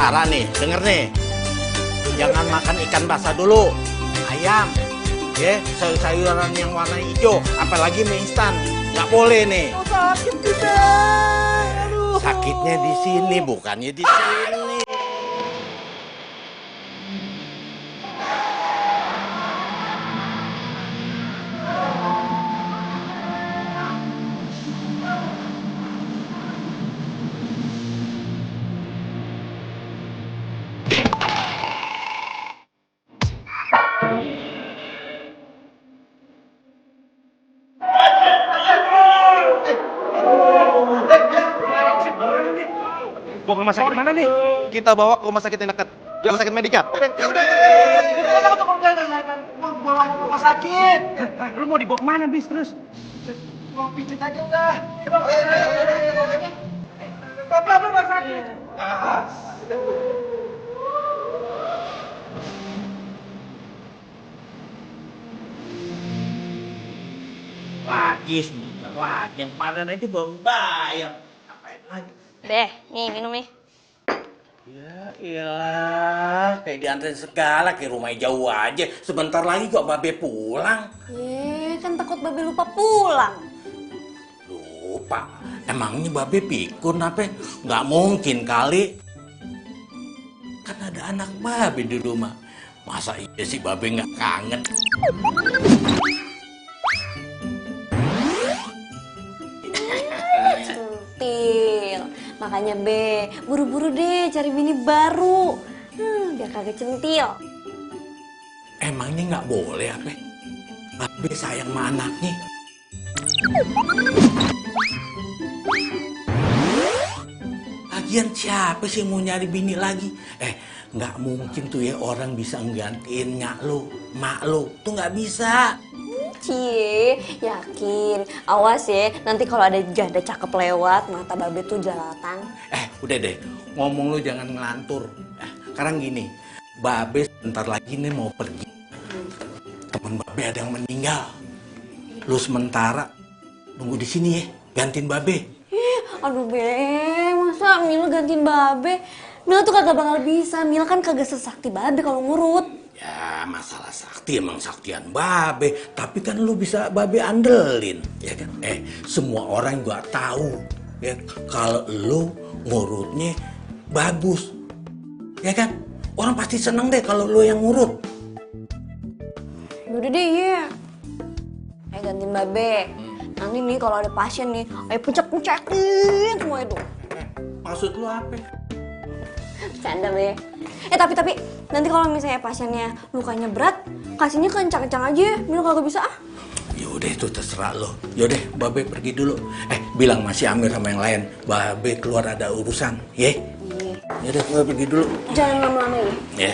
Sementara nih, denger nih. Jangan makan ikan basah dulu. Ayam. Ya, sayur-sayuran yang warna hijau. Apalagi mie instan. Nggak boleh nih. Oh, sakit juga. Aduh. Sakitnya di sini, bukannya di sini. Bawa ke rumah sakit mana nih? Kita bawa ke rumah sakit yang dekat. Rumah sakit Medika. Ya udah. Kenapa tuh bawa ke rumah sakit? Lu mau dibawa kemana bis terus? Mau pijit aja udah. Pelan-pelan rumah sakit. Lagi, lagi. Yang pada nanti belum bayar. Ngapain lagi? Deh, nih minum nih. Ya iyalah, kayak diantarin segala, kayak rumahnya jauh aja. Sebentar lagi kok Babe pulang. Kan takut Babe lupa pulang. Lupa? Emangnya Babe pikun apa? Nggak mungkin kali. Kan ada anak Babe di rumah. Masa iya sih Babe nggak kangen? Centil. Makanya Be, buru-buru deh cari bini baru. Biar kagak centil. Emangnya nggak boleh apa? Babe sayang sama anaknya. Lagian siapa sih yang mau nyari bini lagi? Nggak mungkin tuh ya orang bisa nggantiin nyak lo, mak lo. Tuh nggak bisa. Cie, yakin. Awas ya, nanti kalau ada janda cakep lewat, mata Babe tuh jelalatan. Udah deh, ngomong lu jangan ngelantur. Sekarang gini, Babe sebentar lagi nih mau pergi. Temen Babe ada yang meninggal. Lu sementara nunggu di sini ya, gantiin Babe. Aduh Be, masa Mila gantiin Babe? Mila tuh kagak bakal bisa, Mila kan kagak sesakti Babe kalau ngurut. Ya masalah sakti emang saktian Babe, tapi kan lu bisa Babe andelin, ya kan? Semua orang juga tahu ya kalau lu ngurutnya bagus, ya kan? Orang pasti seneng deh kalau lu yang ngurut. Udah deh, iya. Gantiin Babe. Nanti nih kalau ada pasien nih, pencet-pencetin semua itu. Maksud lu apa? Bercanda Be. Tapi nanti kalau misalnya pasiennya lukanya berat, kasihnya kencang-kencang aja. Mila kagak bisa ah. Yaudah itu terserah lo. Yaudah Babe pergi dulu. Bilang masih Amir sama yang lain. Babe keluar ada urusan, ye? Iya. Yaudah Babe pergi dulu. Jangan lama-lama ya. Ye.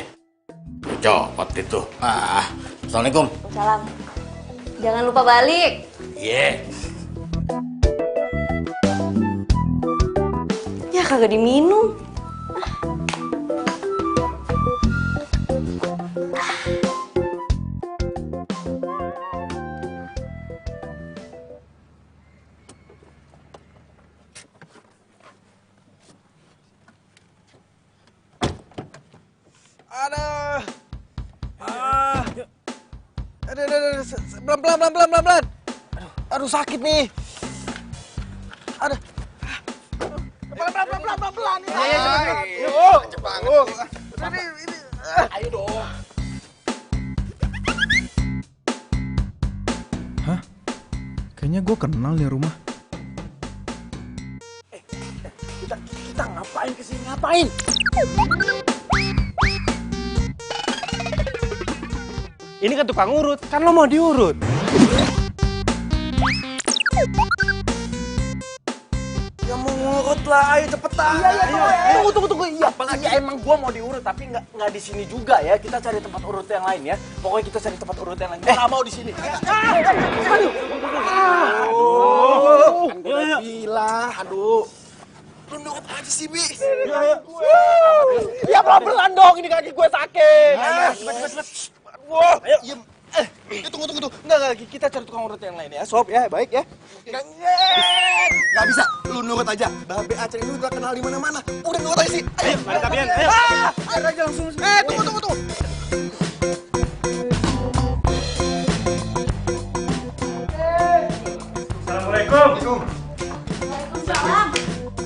Copot itu. Assalamualaikum. Salam. Jangan lupa balik. Ye. Ya kagak diminum. Pelan. Aduh sakit nih. Aduh. Pelan. Iya, cepet banget. Ini. Ayo dong. Hah? Kayaknya gue kenal nih rumah. Kita ngapain kesini? Ngapain? Ini kan tukang urut, kan lo mau diurut. Ya mau ngurut lah, ayo cepetan. Iya. Tunggu. Iya, apalagi emang gua mau diurut, tapi nggak di sini juga ya. Kita cari tempat urut yang lain ya. Pokoknya kita cari tempat urut yang lain. Gua nggak mau di sini. Aduh. Kan gua bilang, aduh. Lu nurut aja sih, Bi. Ya pelan-pelan dong, ini kaki gue sakit. Cepet. Aduh. Ayo. Tunggu. Enggak, kita cari tukang urut yang lain ya, Sob ya, baik ya. Nggak bisa, lu nurut aja. Babe Aceh ini udah kenal di mana-mana. Udah nurut aja sih. Ayo, Ada tapian, ayo. Biar aja langsung. Tunggu. Assalamualaikum. Waalaikumsalam.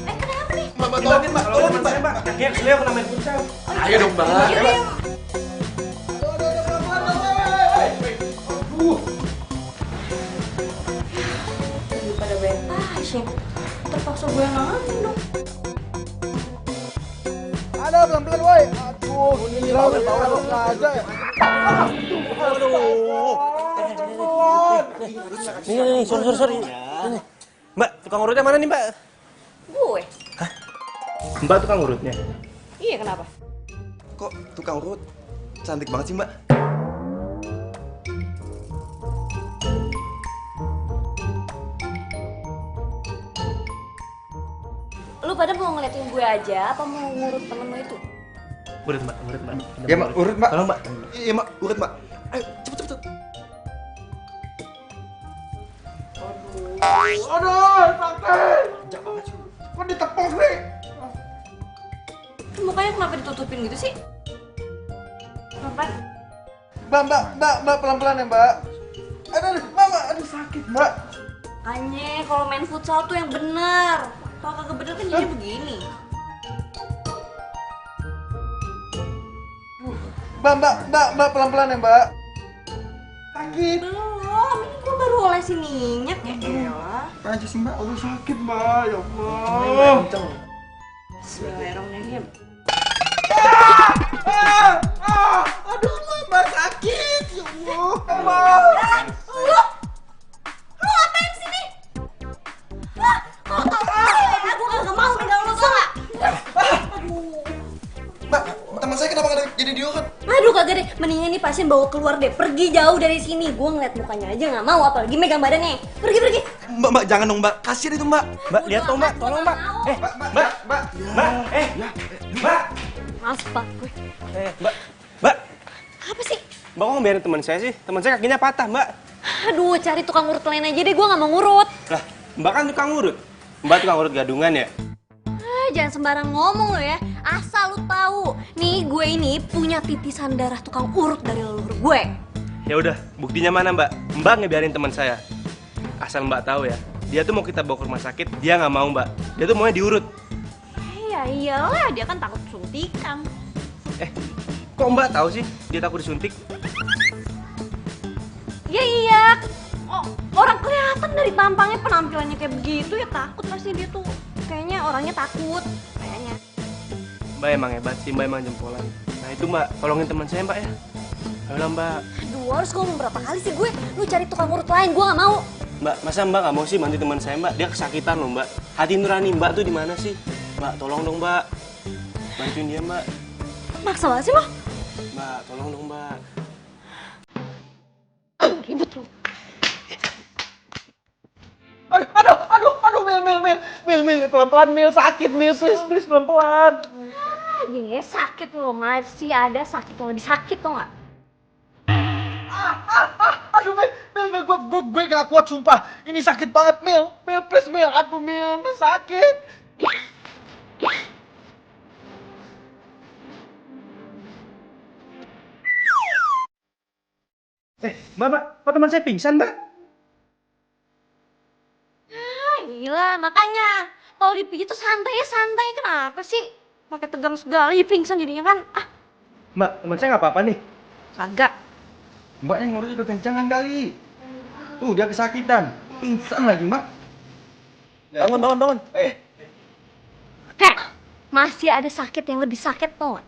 Kenapa nih? Mbak, tolongin mbak, tolongin mbak. Mbak, kakinya keselio kena main futsal. Ayo dong mbak. Pada bentasin. Terpaksa gue yang nanganin dong. Ada pelan-pelan, woi. Aduh, ini udah tahu aja ya. Nih, sorry. Ini. Mbak, tukang urutnya mana nih, Mbak? Gue? Mbak tukang urutnya. Iya, kenapa? Kok tukang urut cantik banget sih mbak? Lu pada mau ngeliatin gue aja apa mau ngurut temen lu itu? Urut, Mbak. Ya mbak, urut mbak. Tolong, Mbak. Iya mbak, urut mbak. Ayo, cepet. Aduh, sakit. Kok ditepok nih? Mukanya kenapa ditutupin gitu sih? Kenapa? Mbak, pelan-pelan ya, Mbak. Aduh, sakit, Mbak. Makanya kalau main futsal tuh yang bener. Kalau kagak bener kan jadi begini. Mbak, pelan-pelan ya, Mbak. Sakit. Belum, ini gue baru olesin minyak ya elah. Aja sih, Mbak. Aduh, sakit, Mbak. Ya Allah. Bismillahirrahmanirrahim. Aduh, Mbak, sakit. Ya Allah. Lu ngapain sini? Aku kagak mau pegang lu, tau gak? Mbak, teman saya kenapa nggak jadi diurut? Aduh kagak deh, mendingan nih pasien bawa keluar deh. Pergi jauh dari sini. Gue ngeliat mukanya aja gak mau, apalagi megang badannya. Pergi. Mbak, jangan dong mbak. Kasian itu mbak. Mbak, lihat dong, Mbak. Tolong, Mbak. Mbak. Mbak. Maaf pak gue. Mbak. Apa sih? Mbak kok ngebiarin teman saya sih? Teman saya kakinya patah, Mbak. Aduh, cari tukang urut lain aja deh. Gue gak mau ngurut. Lah, Mbak kan tukang urut. Mbak tukang urut gadungan ya? Jangan sembarang ngomong lo ya. Asal lu tahu, nih gue ini punya titisan darah tukang urut dari leluhur gue. Ya udah, buktinya mana, Mbak? Mbak ngebiarin teman saya. Asal Mbak tahu ya, dia tuh mau kita bawa ke rumah sakit, dia nggak mau, Mbak. Dia tuh maunya diurut. Ya iyalah, dia kan takut suntikan. Kok Mbak tahu sih dia takut disuntik? Ya iya. Oh, orang kelihatan dari tampangnya, penampilannya kayak begitu ya takut pasti dia tuh. Kayaknya orangnya takut, kayaknya. Mbak emang hebat sih, Mbak emang jempolan. Nah itu Mbak, tolongin teman saya, Mbak ya. Ayolah, Mbak. Aduh, harus ngomong berapa kali sih gue? Lu cari tukang urut lain, gue gak mau. Mbak, masa Mbak nggak mau sih bantu teman saya, Mbak? Dia kesakitan loh, Mbak. Hati nurani Mbak tuh di mana sih? Mbak, tolong dong, Mbak. Bantuin dia, Mbak. Maksa banget sih lo. Mbak, tolong dong, Mbak. Ribet lu. Aduh, Mil, pelan-pelan, Mil, sakit, Mil, please, pelan-pelan. Iya, sakit lo, masih ada sakit lo, lebih sakit tau gak? Aduh, Mil, gue gak kuat, sumpah. Ini sakit banget, Mil, please, Mil, Mil, sakit. Mbak, kok teman saya pingsan, Mbak? Gila, makanya kalau dipijit tuh santai, kenapa sih? Pakai tegang segala, ya pingsan jadinya kan. Mbak, teman saya nggak apa-apa nih. Kagak. Mbak yang ngurus udah kencangan kali. Tuh dia kesakitan. Pingsan lagi mbak. Bangun. Masih ada sakit yang lebih sakit tau gak?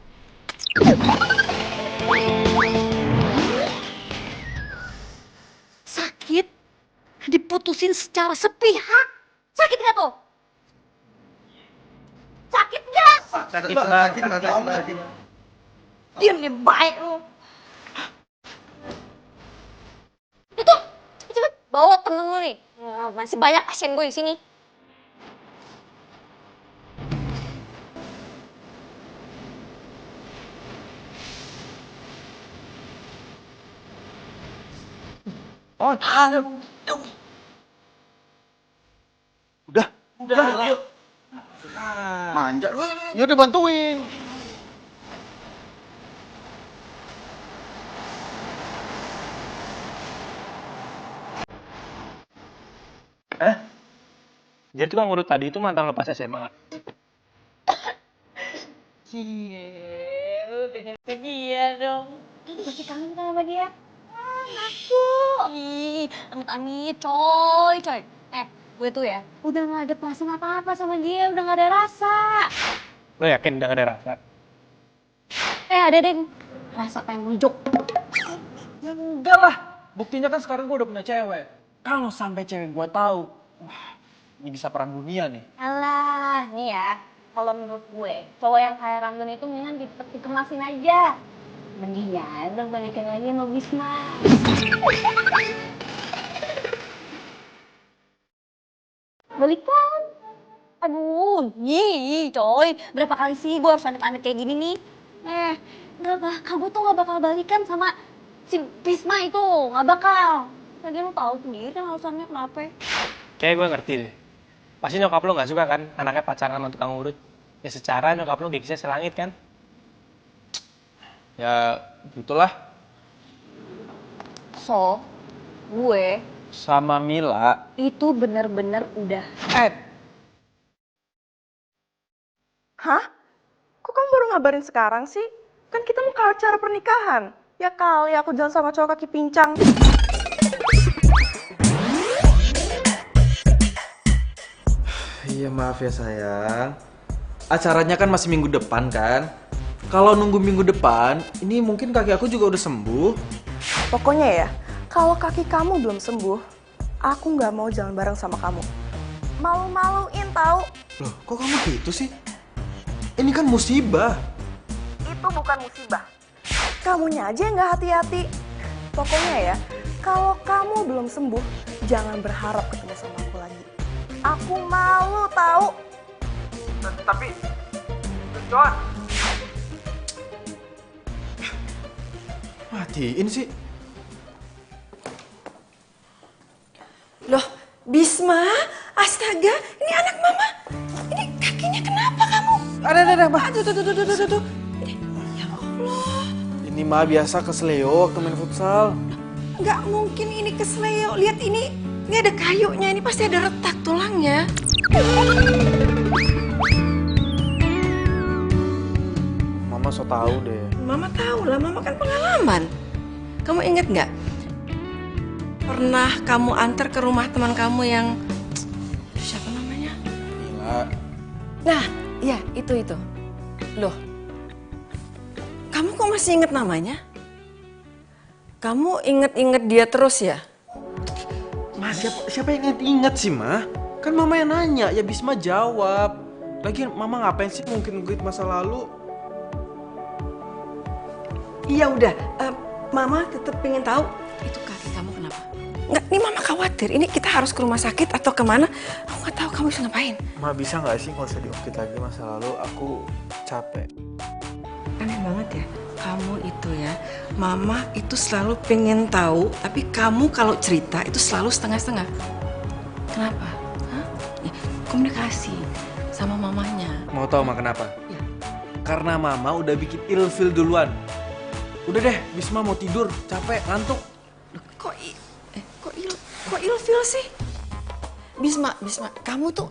Sakit diputusin secara sepihak. Sakit gak tuh? Sakit gak? Sakit. Diam nih baik lu. Itu, cepet bawa temen lu nih. Masih banyak pasien gue di sini. Oh, udah, yuk. Manja lu. Ya udah bantuin. Jadi tukang urut tadi itu mantan lepas SMA. Lu pengen ke dia dong. Masih kangen kan sama dia? Aku. Ih, amit-amit, coy. Gue tuh ya, udah gak ada perasaan apa-apa sama dia, udah gak ada rasa. Lo yakin udah gak ada rasa? Ada deh, rasa pengen mujuk. Ya enggak lah. Buktinya kan sekarang gue udah punya cewek. Kalau sampai cewek gue tahu, wah, ini bisa perang dunia nih. Alah, nih ya, kalau menurut gue, cowok yang kayak Ranggun itu mendingan dikemasin aja. Mendingan udah balikin lagi sama Bisma. Balikan? Aduh, coy. Berapa kali sih gue harus amit-amit kayak gini nih? Gak bakal, gue tuh gak bakal balikan sama si Bisma itu. Gak bakal. Lagian lu tahu sendiri kan alasannya kenapa. Kayak gue ngerti deh. Pasti nyokap lo gak suka kan anaknya pacaran sama tukang urut. Ya secara nyokap lo gengsinya selangit kan? Ya, gitulah. So, gue Sama Mila. itu bener-bener udah. Hah? Kok kamu baru ngabarin sekarang sih? Kan kita mau ke acara pernikahan. Ya kali aku jalan sama cowok kaki pincang. Iya maaf ya sayang. Acaranya kan masih minggu depan kan? Kalau nunggu minggu depan, ini mungkin kaki aku juga udah sembuh. Pokoknya ya, kalau kaki kamu belum sembuh, aku nggak mau jalan bareng sama kamu. Malu-maluin tahu? Loh, kok kamu gitu sih? Ini kan musibah. Itu bukan musibah. Kamunya aja yang nggak hati-hati. Pokoknya ya, kalau kamu belum sembuh, jangan berharap ketemu sama aku lagi. Aku malu tahu. Tapi, Joan. Matiin sih. Loh, Bisma, astaga, ini anak mama. Ini kakinya kenapa kamu? Ada, Ma. Aduh. Ini, ya Allah. Ini mah biasa kesleo waktu main futsal. Nggak mungkin ini kesleo. Lihat ini ada kayunya. Ini pasti ada retak tulangnya. Mama so tahu deh. Mama tahu lah, mama kan pengalaman. Kamu inget nggak? Pernah kamu antar ke rumah teman kamu yang siapa namanya? Mila. Nah, iya itu. Loh, kamu kok masih inget namanya? Kamu inget-inget dia terus ya? Ma, siapa yang inget sih, Ma? Kan Mama yang nanya, ya Bisma jawab. Lagian Mama ngapain sih mungkin masa lalu? Iya udah, Mama tetap pengen tahu itu kaki kamu kenapa? Nggak, ini Mama khawatir. Ini kita harus ke rumah sakit atau kemana? Aku nggak tahu kamu bisa ngapain. Ma, bisa nggak sih nggak usah diungkit lagi masa lalu? Aku capek. Aneh banget ya, kamu itu ya. Mama itu selalu pengen tahu, tapi kamu kalau cerita itu selalu setengah-setengah. Kenapa? Hah? Ya, komunikasi sama mamanya. Mau tahu Ma kenapa? Ya. Karena Mama udah bikin ilfil duluan. Udah deh, Bisma mau tidur, capek, ngantuk. Kok ilfil sih? Bisma, kamu tuh,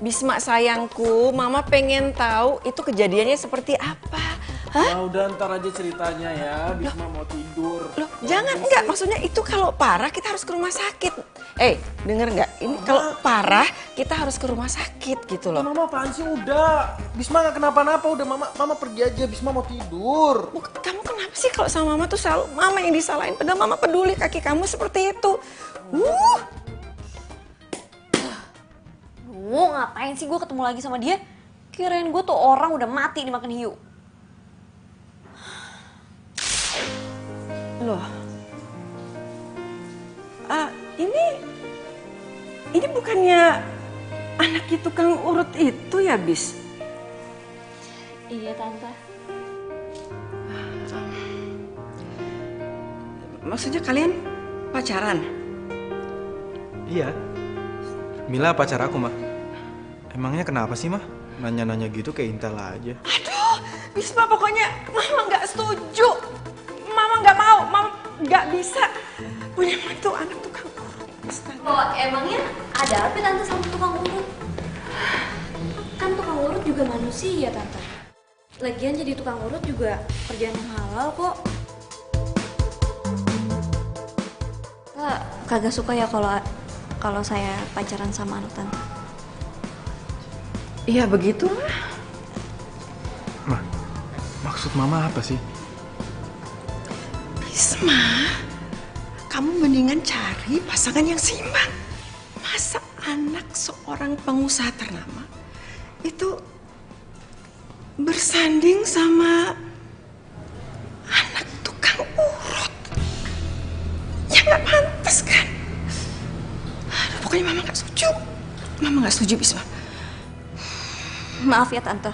Bisma sayangku, Mama pengen tahu itu kejadiannya seperti apa. Hah? Ya udah ntar aja ceritanya ya, Bisma mau tidur. Loh, jangan, enggak. Maksudnya itu kalau parah kita harus ke rumah sakit. Denger nggak? Ini kalau parah kita harus ke rumah sakit gitu loh. Mama apaan sih udah? Bisma nggak kenapa-napa, udah Mama pergi aja, Bisma mau tidur. Kamu kenapa sih kalau sama Mama tuh selalu Mama yang disalahin? Padahal Mama peduli kaki kamu seperti itu. Ngapain sih gue ketemu lagi sama dia? Kirain gue tuh orang udah mati dimakan hiu. Loh. Ini bukannya anaknya tukang urut itu ya, Bis? Iya, Tante. Maksudnya kalian Pacaran? Iya. Mila pacar aku, Mah. Emangnya kenapa sih, Mah? Nanya-nanya gitu kayak intel aja. Aduh, Bisma, pokoknya Mama nggak setuju. Mama nggak mau, Mama nggak bisa punya mantu anak tukang urut. Astaga. Oh, emangnya ada apa tante sama tukang urut? Kan tukang urut juga manusia, tante. Lagian jadi tukang urut juga kerjaan yang halal kok. Kagak suka ya kalau saya pacaran sama anak tante. Iya begitulah. Mah, maksud Mama apa sih? Bisma, kamu mendingan cari pasangan yang seimbang. Masa anak seorang pengusaha ternama itu bersanding sama anak tukang urut? Ya nggak pantas kan? Aduh, pokoknya Mama nggak setuju. Mama nggak setuju, Bisma. Maaf ya tante.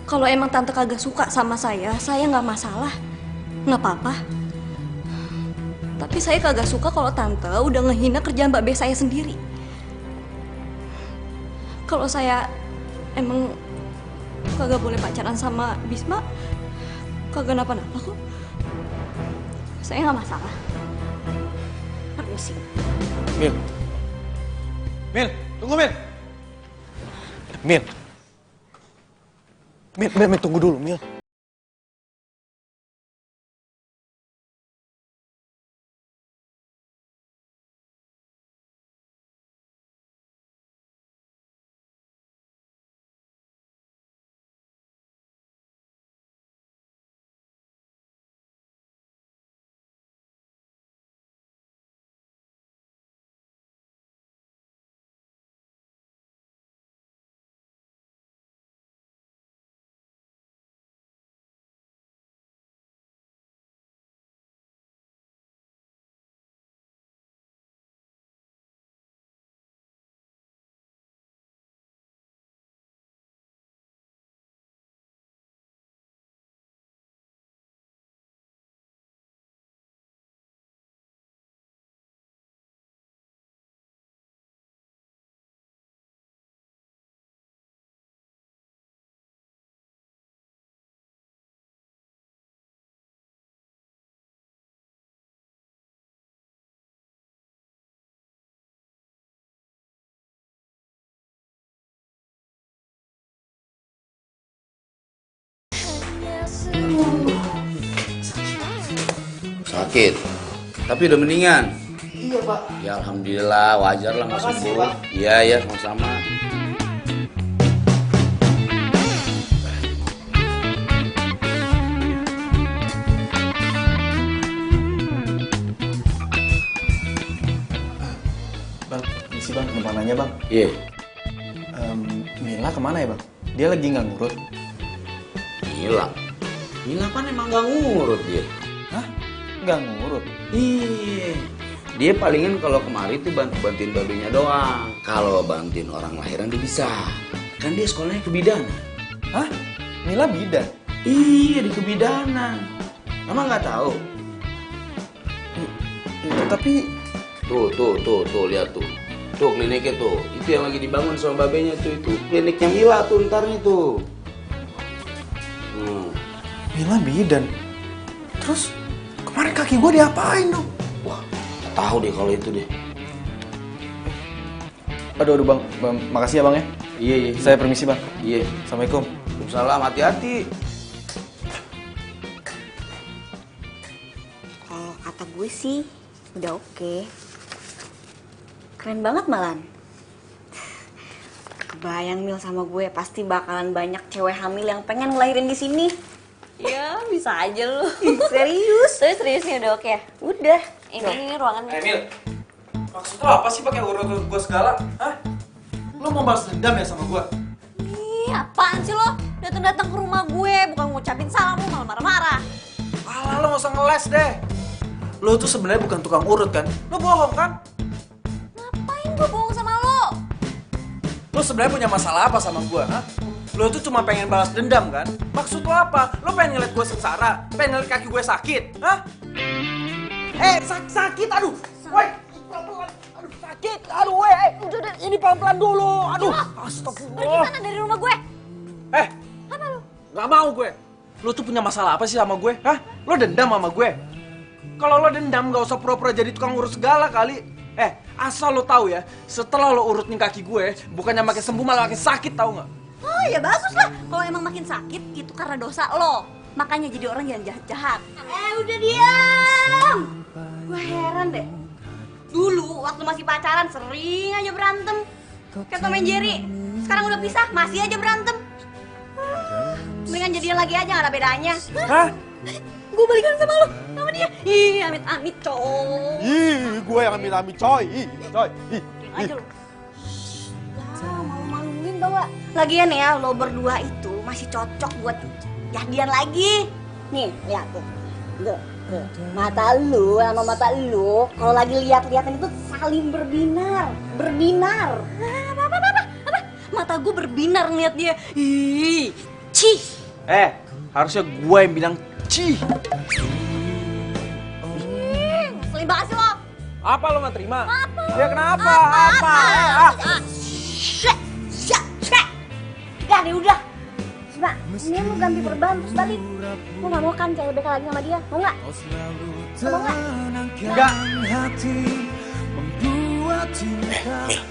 Kalau emang tante kagak suka sama saya nggak masalah. Nggak apa-apa. Tapi saya kagak suka kalau tante udah ngehina kerjaan Mbak Be saya sendiri. Kalau saya emang kagak boleh pacaran sama Bisma, kagak napa-napa kok. Saya nggak masalah. Permisi. Mil. Mil, tunggu Mil. Mil. Mil, tunggu dulu, Mil. Sakit, tapi udah mendingan. Iya, Pak. Ya alhamdulillah, wajar lah nggak Makasih, sembuh. Pak. Iya ya, sama-sama. Bang, misi Bang, numpang nanya Bang. Iya. Mila kemana ya Bang? Dia lagi nggak ngurut? Mila kan emang nggak ngurut dia. Hah? Nggak ngurut? Iya. Dia palingan kalau kemari tuh bantuin babinya doang. Kalau bantuin orang lahiran dia bisa. Kan dia sekolahnya kebidanan. Hah? Mila bidan? Iya, di kebidanan. Emang nggak tahu? Tapi Tuh, lihat tuh. Tuh kliniknya tuh. Itu yang lagi dibangun sama babenya tuh itu. Kliniknya Mila tuh ntar nih tuh. Mila bidan? Terus kemarin kaki gue diapain dong? Wah, nggak tahu deh kalau itu deh. Aduh Bang, makasih ya Bang ya. Iya. Saya permisi Bang. Iya. Assalamualaikum. Waalaikumsalam, hati-hati. Kalau kata gue sih udah oke. Keren banget malan. Kebayang Mil sama gue pasti bakalan banyak cewek hamil yang pengen ngelahirin di sini. Ya bisa aja lu. Serius? Seriusnya udah oke ya? Udah. Ini ruangannya. Mil, maksud lo apa sih pakai urut-urut gue segala? Hah? Lo mau balas dendam ya sama gue? Ih, apaan sih lo? Datang-datang ke rumah gue bukan ngucapin salam, lo malah marah-marah. Alah, lo gak usah ngeles deh. Lo tuh sebenarnya bukan tukang urut kan? Lo bohong kan? Ngapain gue bohong sama lo? Lo sebenarnya punya masalah apa sama gue, ha? Lo tuh cuma pengen balas dendam kan? Maksud lo apa? Lo pengen ngeliat gue sengsara? Pengen ngeliat kaki gue sakit, ha? Sakit, aduh. Woi, pelan-pelan. Aduh, sakit. Aduh, woi. Udah, ini pelan-pelan dulu. Aduh, Pergi astagfirullah. sana dari rumah gue. Apa lu? Gak mau gue. Lo tuh punya masalah apa sih sama gue? Hah? Lo dendam sama gue? Kalau lo dendam gak usah pura-pura jadi tukang urus segala kali. Asal lo tahu ya, setelah lo urutin kaki gue, bukannya makin sembuh malah makin sakit, tahu nggak? Oh ya bagus lah. Kalau emang makin sakit itu karena dosa lo. Makanya jadi orang yang jahat-jahat. Udah diam. Gue heran deh. Dulu waktu masih pacaran sering aja berantem. Kayak Tom and Jerry. Sekarang udah pisah masih aja berantem. Mendingan jadian lagi aja gak ada bedanya. Hah? Gue balikan sama lo, sama dia. Ih, amit-amit coy. Ih, gue yang amit-amit coy. Coy. Diam aja lo. Ya, malu-maluin tau gak? Lagian ya, lo berdua itu masih cocok buat jadian lagi. Nih, lihat tuh. Tuh. Mata lu sama mata lu kalau lagi lihat-lihatan itu saling berbinar. Apa? Mata gue berbinar ngeliat dia. Ih, cih. Harusnya gue yang bilang cih. Ngeselin banget sih lo. Apa lo gak terima? Apa? Ya kenapa? Apa? Udah deh, udah. Coba, ini lu ganti perban terus balik. Lu gak mau kan cewek BK lagi sama dia? Mau gak? Mau gak? Enggak. Mil,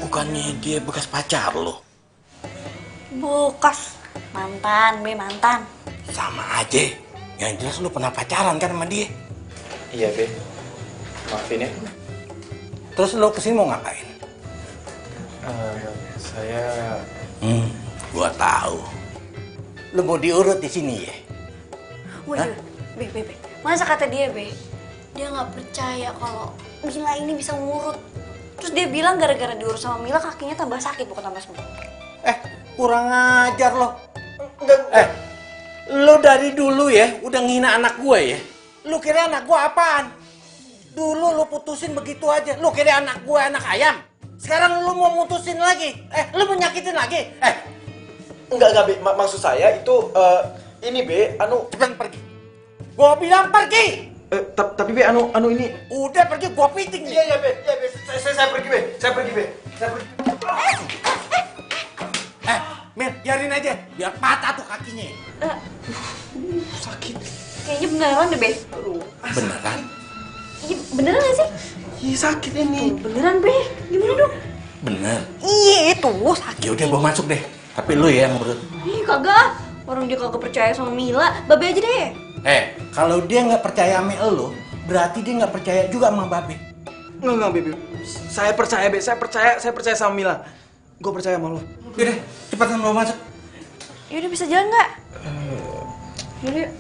bukannya dia bekas pacar lo? Bukas. Mantan. Sama aja. Yang jelas lu pernah pacaran kan sama dia. Iya, Be. Maafin ya. Terus lu kesini mau ngapain? Saya... Gua tahu. Lu mau diurut di sini ya? Wih, Be. Masa kata dia, Be? Dia gak percaya kalau Mila ini bisa ngurut. Terus dia bilang gara-gara diurut sama Mila kakinya tambah sakit bukan tambah sembuh. Kurang ajar lo. Lu dari dulu ya udah ngina anak gue ya. Lu kira anak gue apaan? Dulu lu putusin begitu aja. Lu kira anak gue anak ayam. Sekarang lu mau mutusin lagi. Lu mau nyakitin lagi. Enggak, Be. Maksud saya itu, ini, Be, Cepetan pergi. Gua bilang pergi. Tapi, Be, ini... Udah pergi, gua piting nih. Iya, Be. Saya pergi, Be. Saya pergi. Mir, biarin aja. Biar patah tuh kakinya. Sakit. Kayaknya beneran deh, Be. Beneran? Iya, beneran gak sih? Iya, sakit ini. Beneran, Be. Gimana dong? Bener. Iya, itu sakit. Ya udah gua masuk deh. Tapi lu ya yang ngurut. Ih, kagak. Orang dia kagak percaya sama Mila. Babe aja deh. Kalau dia nggak percaya sama lu, berarti dia nggak percaya juga sama Babe. Enggak, Be. Saya percaya, Be. Saya percaya sama Mila. Gue percaya sama lo. Yaudah, cepetan lu masuk. Yaudah, bisa jalan nggak? Yaudah, yuk.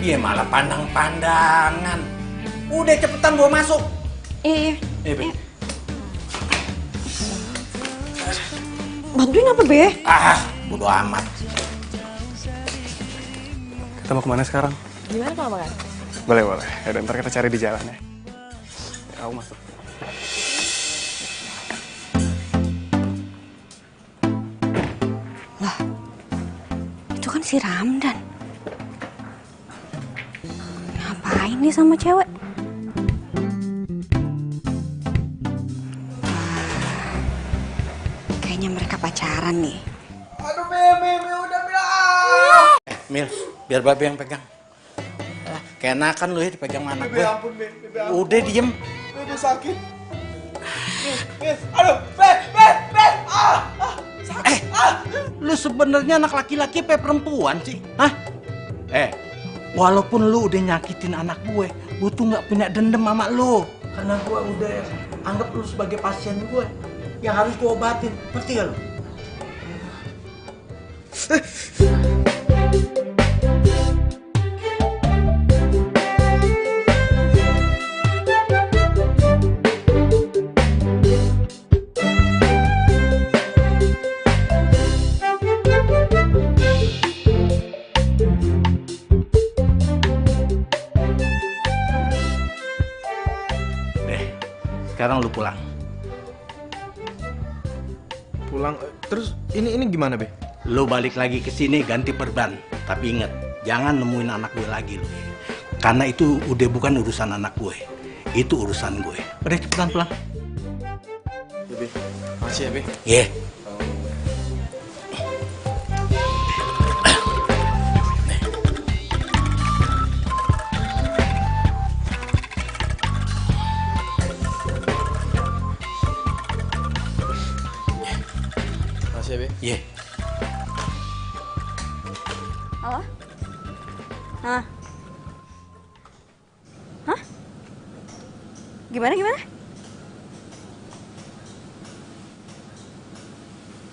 Dia malah pandang-pandangan. Udah cepetan gua masuk. Iya. Be. Bantuin apa, Be? Bodo amat. Kita mau kemana sekarang? Gimana kalau makan? Boleh. Ya, ntar kita cari di jalan ya. Aku masuk. Lah, itu kan si Ramdan. Ngapain nih sama cewek? Kayaknya mereka pacaran nih. Aduh, Be, udah bilang. Mil, biar Babe yang pegang. Keenakan lu ya dipegang sama anak gue. Ampun, Be. Udah diem. Be, sakit. Aduh, Be. Lu sebenarnya anak laki-laki apa perempuan sih? Hah? Walaupun lu udah nyakitin anak gue tuh nggak punya dendam sama lu. Karena gue udah anggap lu sebagai pasien gue yang harus gue obatin. Ngerti gak lu? Deh, sekarang lu pulang. Pulang, terus ini gimana, Be? Lu balik lagi ke sini ganti perban. Tapi inget, jangan nemuin anak gue lagi lu. Karena itu udah bukan urusan anak gue. Itu urusan gue. Udah cepetan pulang. Ya, Be. Makasih ya, Be. Iya. Makasih ya, Be. Iya. Halo? Hah? Hah? Gimana?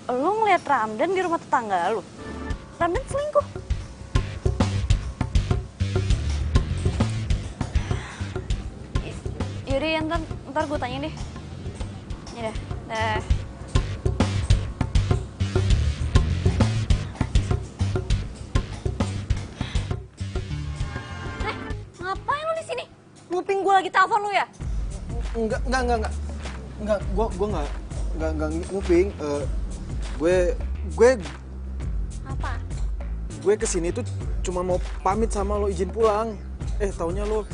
Lu ngeliat Ramdan di rumah tetangga lu? Ramdan selingkuh? Yaudah ya, ntar gue tanya deh. Ya dah. Ngapain lu di sini? Nguping gue lagi telepon lu ya? Enggak, gue enggak nguping. Gue Apa? kesini tuh cuma mau pamit sama lo, izin pulang. Taunya lo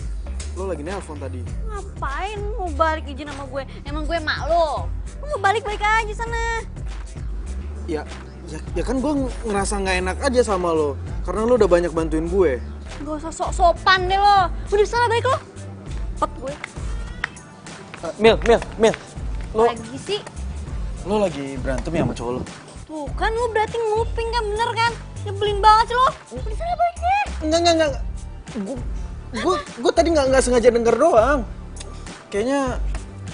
lagi nelpon tadi. Ngapain mau balik izin sama gue? Emang gue emak lo? Lu mau balik-balik aja sana. Ya kan gue ngerasa nggak enak aja sama lo, karena lo udah banyak bantuin gue. Gak usah sok-sopan deh lo. Udah sana balik lo. Cepet gue. Mil, lo Lagi sih. lagi berantem ya sama cowok lo? Tuh kan lu berarti nguping kan, bener kan? Nyebelin banget sih lo. Udah sana balik deh. Enggak. Gue tadi nggak sengaja denger doang. Kayaknya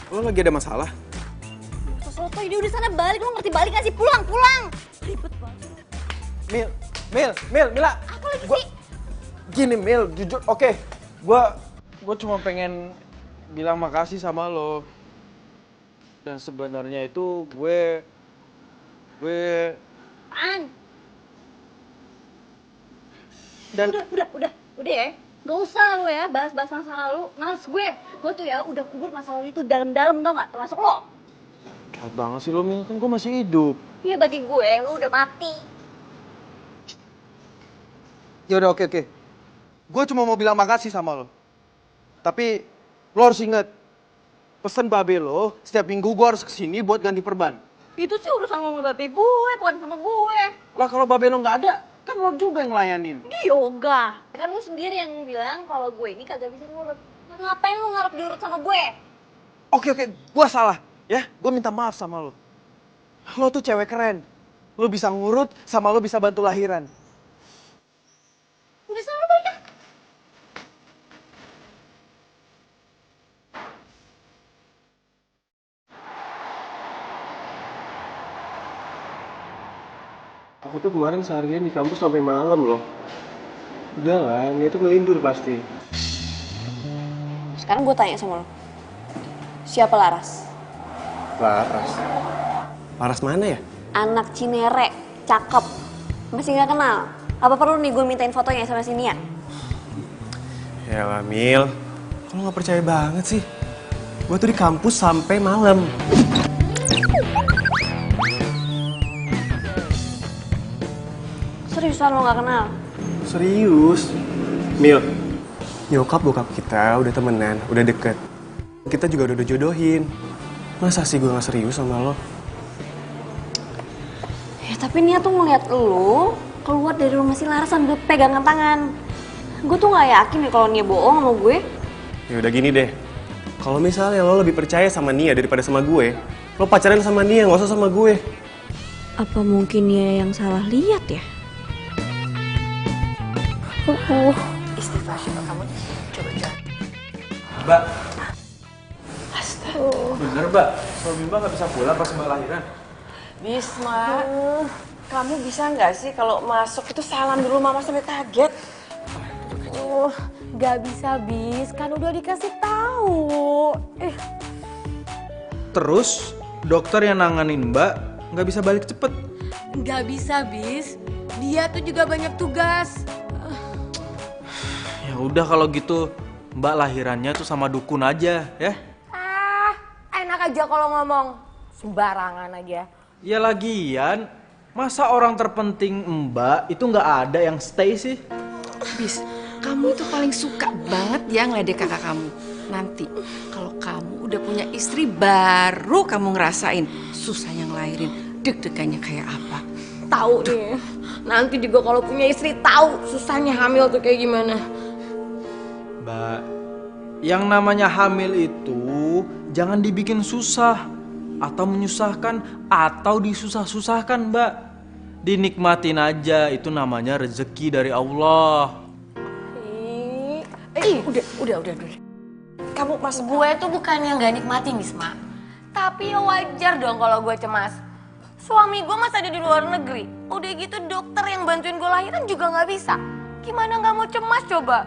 lo lagi ada masalah. Soto, udah sana balik. Lo ngerti balik gak sih? Pulang. Ribet banget. Mila. Apa lagi sih? Gini Mil, jujur, oke. Gue cuma pengen bilang makasih sama lo. Dan sebenarnya itu gue Apaan? dan Udah ya. Gak usah lo ya bahas-bahas masa lalu. Males gue. Gue tuh ya udah kubur masa lalu itu dalam-dalam, tau gak? Termasuk lo. jahat banget sih lo, Mil, kan gue masih hidup. Iya bagi gue, lo udah mati. Ya udah, oke. Gue cuma mau bilang makasih sama lo. Tapi lo harus inget, pesen babe lo, setiap minggu gue harus kesini buat ganti perban. Itu sih urusan sama babe gue, bukan sama gue. Lah kalau babe lo nggak ada, kan lo juga yang ngelayanin. Di yoga. Kan lu sendiri yang bilang kalau gue ini kagak bisa ngurut. Ngapain lu ngarep diurut sama gue? Oke, gue salah. Ya, gue minta maaf sama lo. Lo tuh cewek keren. Lo bisa ngurut, sama lo bisa bantu lahiran. Udah sana balik kan? Aku tuh kemarin seharian di kampus sampai malam loh. Udah lah, dia tuh ngelindur pasti. Sekarang gue tanya sama lo. Siapa Laras? Laras mana ya? Anak Cinere, cakep. Masih gak kenal? Apa perlu nih gue mintain fotonya sama si Nia? Ya lah, Mil. Kok lo gak percaya banget sih? Gue tuh di kampus sampai malam. Seriusan lo gak kenal? Serius? Mil, nyokap bokap kita udah temenan, udah deket. Kita juga udah jodohin. Masa sih gue gak serius sama lo? Ya tapi Nia tuh ngeliat lo keluar dari rumah si Laras sambil pegangan tangan. Gue tuh gak yakin deh kalau Nia bohong sama gue. Ya udah gini deh. Kalau misalnya lo lebih percaya sama Nia daripada sama gue, lo pacaran sama Nia, gak usah sama gue. Apa mungkin Nia yang salah lihat ya? Istighfar coba kamu coba. Mbak. Bener, Mbak. Suami Mbak nggak bisa pulang pas Mbak lahiran. Bisma, kamu bisa nggak sih kalau masuk itu salam dulu, mama sampai kaget. Gak bisa bis, kan udah dikasih tahu. Terus dokter yang nanganin Mbak nggak bisa balik cepet. Gak bisa bis, dia tuh juga banyak tugas. Ya udah kalau gitu Mbak lahirannya tuh sama dukun aja ya. Enak aja kalau ngomong. Sembarangan aja. Ya lagian, masa orang terpenting Mbak itu nggak ada yang stay sih? Bis, kamu itu paling suka banget ya ngeledek kakak kamu. Nanti kalau kamu udah punya istri baru kamu ngerasain susahnya ngelahirin, deg-degannya kayak apa. Tahu nih. Nanti juga kalau punya istri tahu susahnya hamil tuh kayak gimana. Mbak, yang namanya hamil itu jangan dibikin susah atau menyusahkan atau disusah-susahkan, Mbak. Dinikmatin aja, itu namanya rezeki dari Allah. Udah. Kamu masuk. Gue tuh bukannya nggak nikmatin Bisma, tapi ya wajar dong kalau gue cemas. Suami gue masih ada di luar negeri. Udah gitu dokter yang bantuin gue lahiran juga nggak bisa. Gimana nggak mau cemas coba?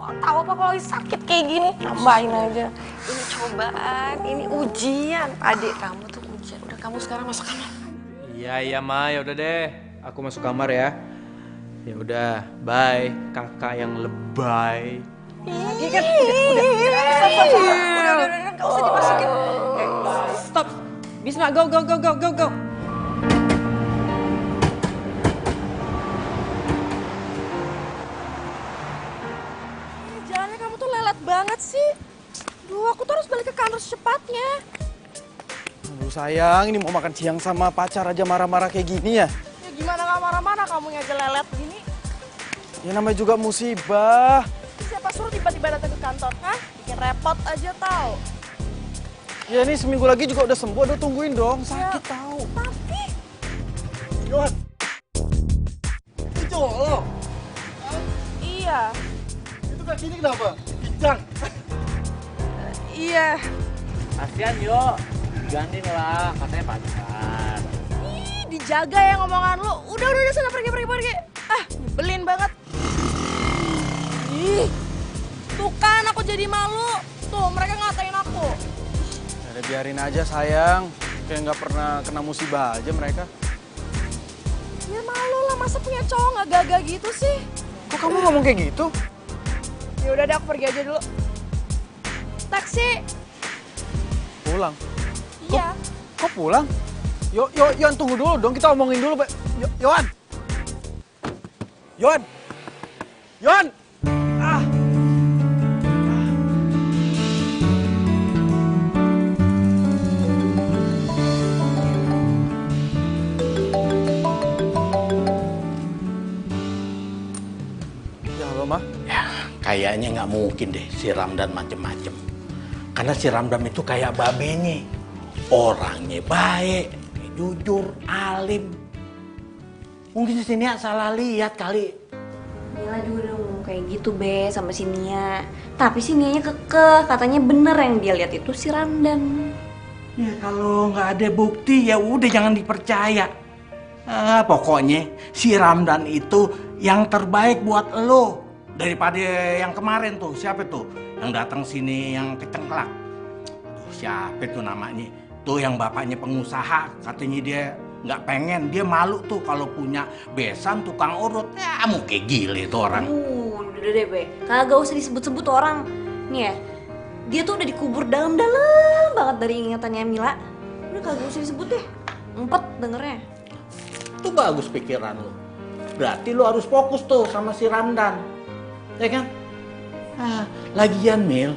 Tahu apa kalau sakit kayak gini? Tambahin aja. Ini cobaan, ini ujian. Adik kamu tuh ujian. Udah kamu sekarang masuk kamar. Iya Ma, ya udah deh. Aku masuk kamar ya. Ya udah, bye kakak yang lebay. Lagi kan udah, nggak usah dimasukin. Stop. Bisma, go. Jalannya kamu tuh lelet banget sih. Duh, aku tuh harus balik ke kantor secepatnya. Aduh sayang, ini mau makan siang sama pacar aja marah-marah kayak gini ya? Ya gimana gak marah-marah kamu aja lelet gini? Ya namanya juga musibah. Siapa suruh tiba-tiba datang ke kantor, hah? Bikin repot aja tau. Ya ini seminggu lagi juga udah sembuh, udah tungguin dong. Sakit tahu. Tapi... Yon, itu cowok lo. Iya. Itu kaki ini kenapa? Pincang. Iya. Kasian yo, gantiin lah, katanya pacar. Ih, dijaga ya ngomongan lu. Udah, sana pergi. Ah, nyebelin banget. Ih, tuh kan aku jadi malu. Tuh, mereka ngatain aku. Ya biarin aja sayang. Kayak nggak pernah kena musibah aja mereka. Ya malu lah, masa punya cowok nggak gagah gitu sih? Kok kamu ngomong kayak gitu? Ya udah deh, aku pergi aja dulu. Taksi. Pulang. Iya. Kok pulang? Yon, tunggu dulu dong, kita omongin dulu. Yon! Ah! Ya halo, Ma. Ya, kayaknya nggak mungkin deh si Ramdan macem-macem. Karena si Ramdan itu kayak babenya. Orangnya baik, jujur, alim. Mungkin si Nia salah lihat kali. Mila juga udah ngomong kayak gitu be sama si Nia. Tapi si Nianya kekeh, katanya bener yang dia lihat itu si Ramdan. Ya kalau nggak ada bukti ya udah jangan dipercaya. Pokoknya si Ramdan itu yang terbaik buat lo daripada yang kemarin tuh. Siapa tuh yang datang sini yang kecengklak? Siapa tuh namanya? Tuh yang bapaknya pengusaha, katanya dia nggak pengen, dia malu tuh kalau punya besan tukang urut. Ya mau kayak gile tuh orang. Udah deh be, kagak usah disebut-sebut orang. Nih ya, dia tuh udah dikubur dalam-dalam banget dari ingatannya Mila. Udah kagak usah disebut deh, empet dengernya. Itu bagus pikiran lo. Berarti lo harus fokus tuh sama si Ramdan, ya kan? Lagian Mil,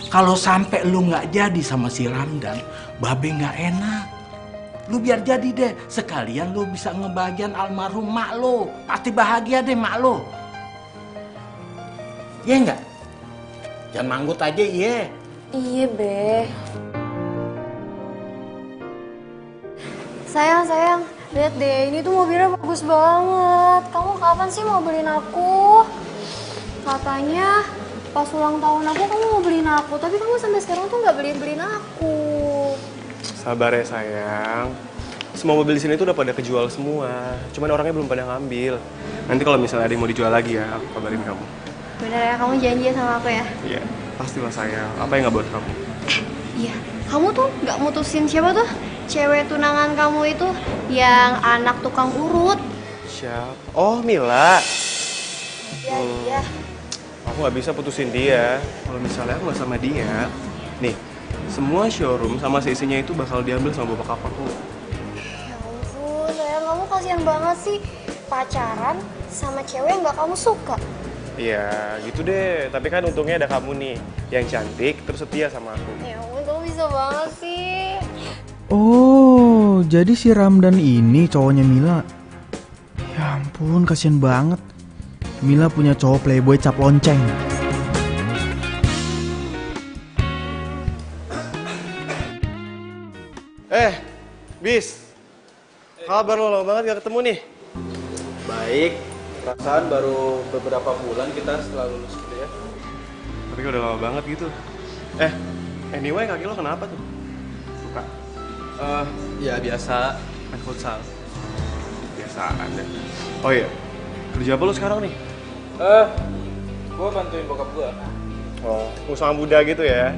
kalau sampai lo nggak jadi sama si Ramdan, Babe nggak enak. Lu biar jadi deh, sekalian lu bisa ngebahagian almarhum mak lu. Pasti bahagia deh mak lu. Iya enggak? Jangan manggut aja, iya. Iya be. Sayang, lihat deh, ini tuh mobilnya bagus banget. Kamu kapan sih mau beliin aku? Katanya pas ulang tahun aku kamu mau beliin aku, tapi kamu sampai sekarang tuh nggak beliin aku. Sabar ya sayang. Semua mobil di sini tuh udah pada kejual semua. Cuman orangnya belum pada ngambil. Nanti kalau misalnya ada yang mau dijual lagi ya, aku kabarin kamu. Bener ya, kamu janji sama aku ya? Iya, pastilah sayang. Apa yang nggak buat kamu? Iya, kamu tuh nggak mutusin siapa tuh? Cewek tunangan kamu itu yang anak tukang urut. Siapa? Oh, Mila. Iya. Aku nggak bisa putusin dia. Kalau misalnya aku nggak sama dia, nih, semua showroom sama seisinya itu bakal diambil sama bapak aku. Ya ampun, sayang kamu kasihan banget sih. Pacaran sama cewek yang gak kamu suka. Iya, gitu deh. Tapi kan untungnya ada kamu nih, yang cantik terus setia sama aku. Ya ampun, kamu bisa banget sih. Oh, jadi si Ramdan ini cowoknya Mila. Ya ampun, kasihan banget. Mila punya cowok playboy cap lonceng. Bis, kabar lo lama banget gak ketemu nih? Baik, perasaan baru beberapa bulan kita setelah lulus kuliah. Tapi udah lama banget gitu. Anyway, kaki lo kenapa tuh? Suka? Ya biasa, main futsal. Biasaan deh. Oh iya, kerja apa lo sekarang nih? Gue bantuin bokap gue. Oh, usaha muda gitu ya?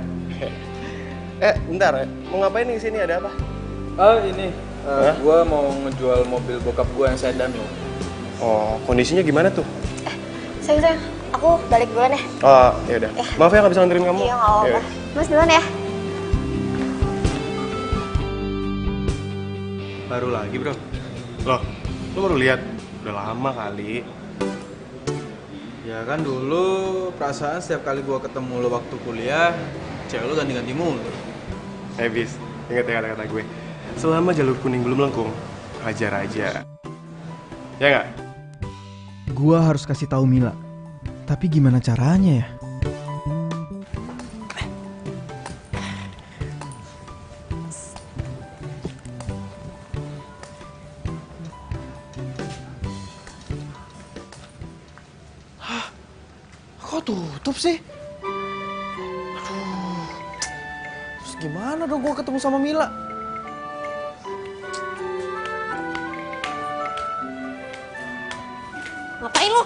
Bentar ya, mau ngapain nih kesini, ada apa? Gue mau ngejual mobil bokap gue yang sedan lo. Oh, kondisinya gimana tuh? Sayang, aku balik duluan ya. Oh, yaudah. Maaf ya gak bisa nganterin kamu. Iya, gak apa-apa. Mas duluan ya. Baru lagi, bro. Loh, lo baru lihat? Udah lama kali. Ya kan dulu perasaan setiap kali gue ketemu lo waktu kuliah, cewek lo ganti-ganti mulu. Bis, ingat ya kata-kata gue. Selama jalur kuning belum lengkung, hajar aja. Ya nggak? Gua harus kasih tahu Mila. Tapi gimana caranya ya? Hah? Kok tutup sih? Aduh. Terus gimana dong gua ketemu sama Mila? Ngapain lo?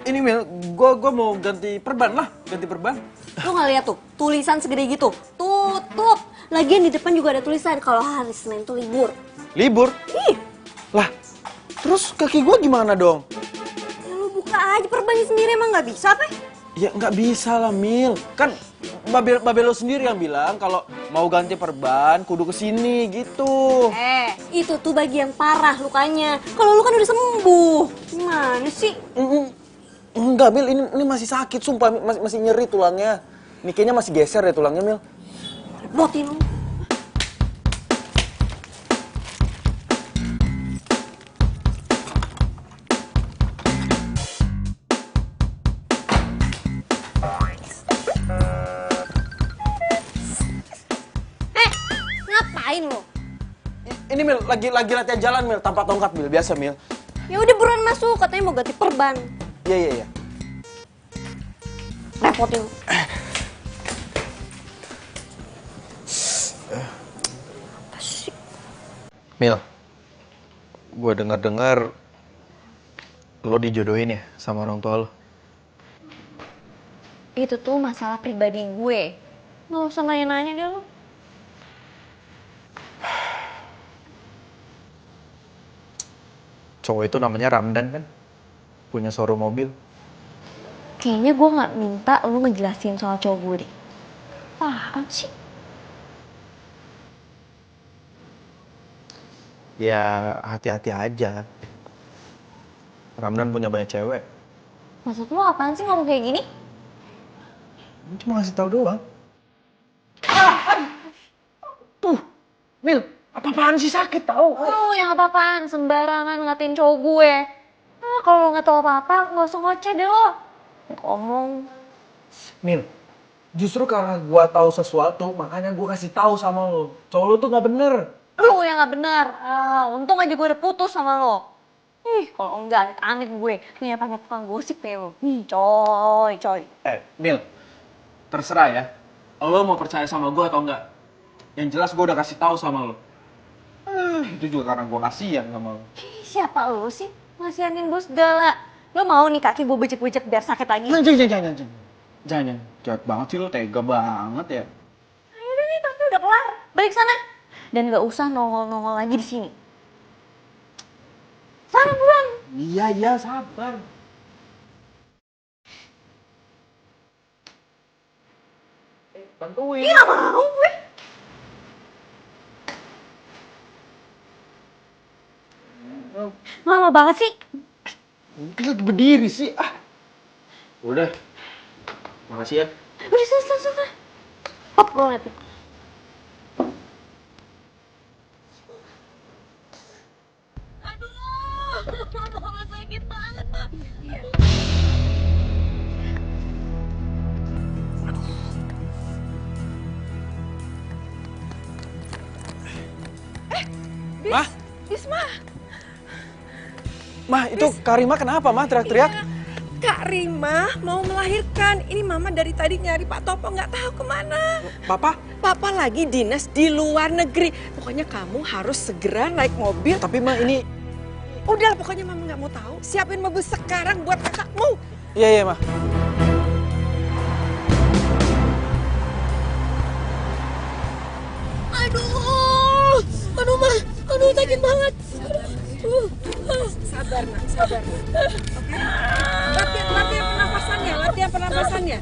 Ini Mil, gua mau ganti perban lah, ganti perban. Lo nggak lihat tuh tulisan segede gitu? Tutup. Lagian di depan juga ada tulisan kalau hari Senin tuh libur. Libur? Ih, Lah, terus kaki gua gimana dong? ya lo buka aja perbannya sendiri, emang nggak bisa apa? Ya nggak bisa lah Mil, kan Babel lo sendiri yang bilang kalau mau ganti perban kudu kesini gitu. Itu tuh bagian parah lukanya. Kalau lu kan udah sembuh. Gimana sih? Enggak Mil, ini masih sakit, sumpah masih nyeri tulangnya. Ini kayaknya masih geser ya tulangnya Mil. Botin lu. Ngapain lo? Ini Mil, lagi latihan jalan Mil, tanpa tongkat Mil, biasa Mil. Ya udah buruan masuk, katanya mau ganti perban. Iya. Repotin lu. Mil, gue dengar lo dijodohin ya sama orang tua lo. Itu tuh masalah pribadi gue. Nggak usah nanya-nanya deh lo. Cowok itu namanya Ramdan kan? Punya showroom mobil. Kayaknya gue nggak minta lo ngejelasin soal cowok gue deh. Apaan sih? Ya hati-hati aja. Ramdan punya banyak cewek. Maksud lo apaan sih ngomong kayak gini? Cuma ngasih tahu doang. Mil, apa-apaan sih sakit tau? Oh, yang apa-apaan, sembarangan ngatain cowok gue. Kalau lo nggak tahu apa-apa, nggak usah ngoceh deh lo. Ngomong. Mil, justru karena gue tahu sesuatu, makanya gue kasih tahu sama lo. Cowok lo tuh nggak bener. Lo yang nggak benar. Untung aja gue udah putus sama lo. Kalau enggak, amit gue. Punya pakai tukang gosip ya lo. Coy. Mil, terserah ya. Lo mau percaya sama gue atau enggak? Yang jelas gue udah kasih tahu sama lo. Itu juga karena gue kasihan sama lo. Siapa lo sih? Ngasihanin gue segala. Lo mau nih kaki gue becek-becek biar sakit lagi? Jangan. Jahat banget sih lo, tega banget ya. Ayo deh nih, tapi udah kelar. Balik sana. Dan gak usah nongol-nongol lagi di sini. Sana buruan. Iya, sabar. Bantuin. Ih, gak mau gue. Lama banget sih. Kita berdiri sih. Udah. Makasih ya. Udah selesai. Hop, gue ngeliatin. Aduh, sakit banget. Mah? Bisma. Mah, itu Kak Rima kenapa, Mah? Teriak-teriak? Kak Rima mau melahirkan. Ini Mama dari tadi nyari Pak Topo nggak tahu kemana. Papa? Papa lagi dinas di luar negeri. Pokoknya kamu harus segera naik mobil. Tapi Mah ini... Udah, pokoknya Mama nggak mau tahu. Siapin mobil sekarang buat kakakmu. Iya, Mah. Aduh Mah, aduh sakit banget. Sabar nak, sabar. Oke. Latihan pernapasannya.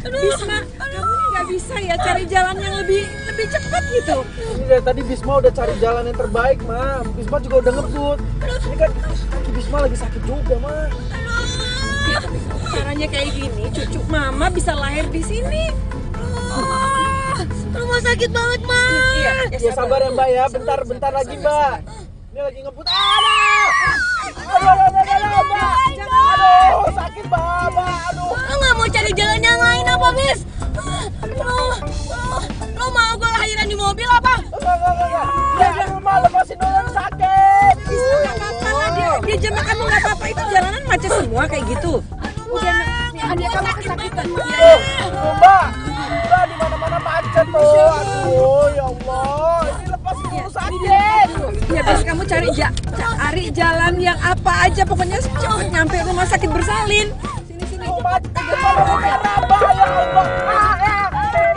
Bisma, kamu ini nggak bisa ya cari jalan yang lebih cepat gitu. Ini dari tadi Bisma udah cari jalan yang terbaik, Mah. Bisma juga udah ngebut. Ini kan kaki Bisma lagi sakit juga, Mah. Caranya kayak gini, cucu Mama bisa lahir di sini. Rumah sakit banget, Ma. Iya, Ya sabar ya, Mbak ya. Bentar lagi, Mbak. Ini lagi ngebut. Aduh, sakit Mbak. Aduh. Lo nggak mau cari jalan yang lain apa, Bis? Lo mau gue lahiran di mobil apa? Enggak. Ya, aduh, Mbak, lepasin dulu, sakit. Bisa nggak apa-apa lah, dia jamak kamu nggak apa-apa. Itu jalanan macet semua kayak gitu. Udah, dia kamu kesakitan. Mbak, di mana-mana macet tuh. Aduh, ya Allah. Ini lepasin dulu, sakit. Ya, terus kamu cari jalan yang apa aja. Pokoknya cepet nyampe rumah sakit bersalin. Sini. Macet, ya Allah.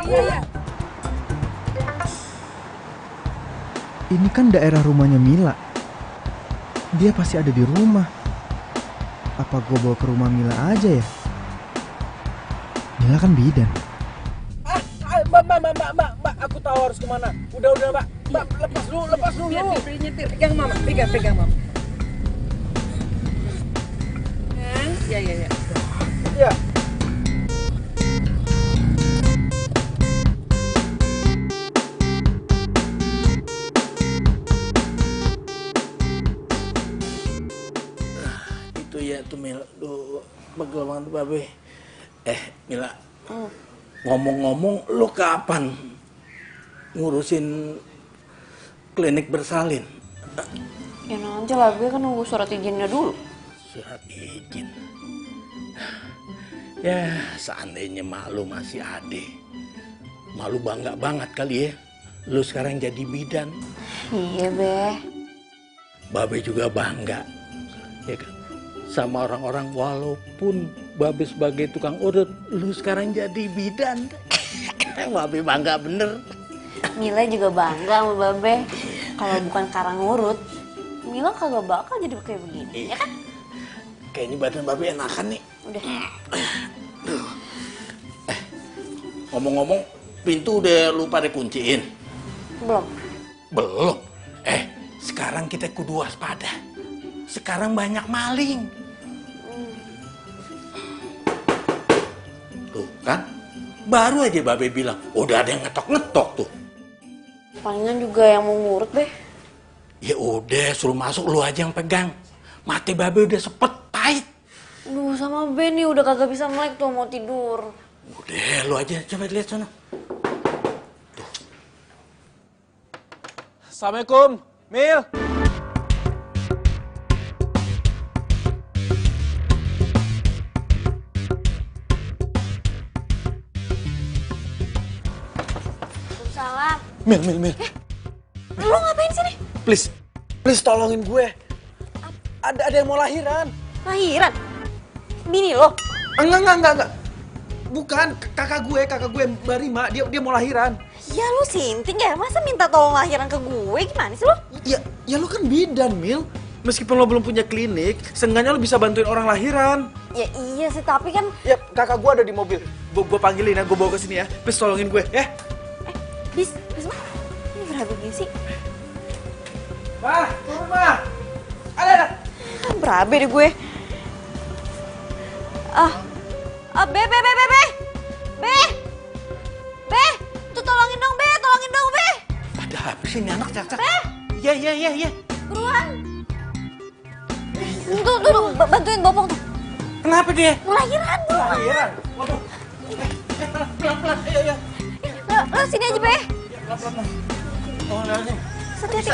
Iya. Ini kan daerah rumahnya Mila. Dia pasti ada di rumah. Apa gue bawa ke rumah Mila aja ya? Mila kan bidan. Mbak, aku tahu harus kemana. Udah, Mbak. Mbak, lepas dulu. Biar nyetir. Pegang Mama, pegang Mama. Kan? Ya. Ya. Itu ya tuh Mila. Duh, pegel banget Babe. Mila. Ngomong-ngomong, lu kapan ngurusin klinik bersalin? Ya nanti lah, gue kan nunggu surat izinnya dulu. Surat izin. Ya, seandainya mak lu masih ade. Mak lu bangga banget kali ya. Lu sekarang jadi bidan. Iya, Be. Babe juga bangga. Ya kan? Sama orang-orang walaupun Babe sebagai tukang urut, lu sekarang jadi bidan. Babe bangga bener. Mila juga bangga sama Babe. Kalau bukan karang urut, Mila kagak bakal jadi kayak begini, ya kan? Kayaknya badan Babe enakan nih. Udah. Ngomong-ngomong, pintu udah lu pada kunciin? Belum. Sekarang kita kudu waspada. Sekarang banyak maling. Tuh kan, baru aja Babe bilang, udah ada yang ngetok-ngetok tuh. Palingan juga yang mau ngurut, Be. Ya udah, suruh masuk, lu aja yang pegang. Mati Babe udah sepet, pahit. Duh, sama Ben nih udah kagak bisa melek tuh, mau tidur. Udah, lu aja coba lihat sana. Assalamualaikum, Mil. Salam. Mil. Lu ngapain sini? Please tolongin gue. Ada yang mau lahiran. Lahiran? Bini lo? Enggak. Bukan, kakak gue Mbak Rima, dia mau lahiran. Ya lu sinting ya, masa minta tolong lahiran ke gue? Gimana sih lo? Ya lo kan bidan, Mil. Meskipun lo belum punya klinik, seenggaknya lo bisa bantuin orang lahiran. Ya iya sih, tapi kan... Ya, kakak gue ada di mobil. gue panggilin ya, gue bawa ke sini ya. Please tolongin gue, ya. Bisma, ini berabe sih? Ma, turun Ma. Ada. Berabe deh gue. Be, tuh tolongin dong Be. Ada apa sih ini anak cak-cak? Iya. Buruan. Tuh, bantuin bopong tuh. Kenapa dia? Melahiran tuh. Melahiran? Waduh. Pelan-pelan, ayo. Lo sini aja Be. Pelan-pelan. Oh, nih. Hati-hati.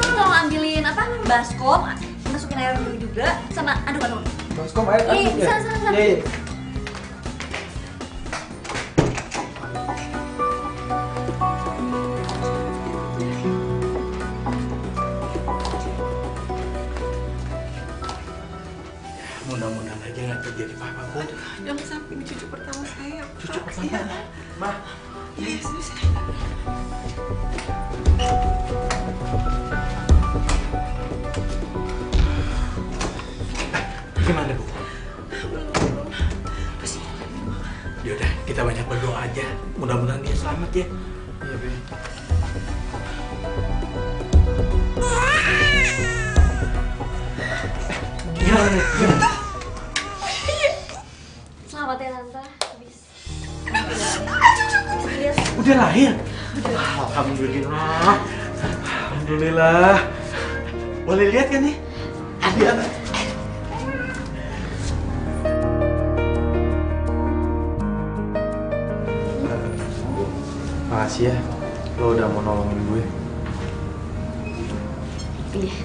Tolong ambilin baskom, masukin air dulu juga, sama aduk. Baskom air aduk. Iya, bisa. Iya. Mudah-mudahan aja nggak terjadi apa-apa, Bu. Jangan sampai ini cucu pertama saya. Cucu pertama? Ma. Iya, sini. Gimana, Bu? Yaudah, kita banyak berdoa aja. Mudah-mudahan dia selamat ya. Iya, Be. Gimana nih? Selamat ya Tante. Udah lahir? Alhamdulillah. Alhamdulillah. Boleh lihat kan nih? Lihat. Makasih ya, lo udah mau nolongin gue. Iya.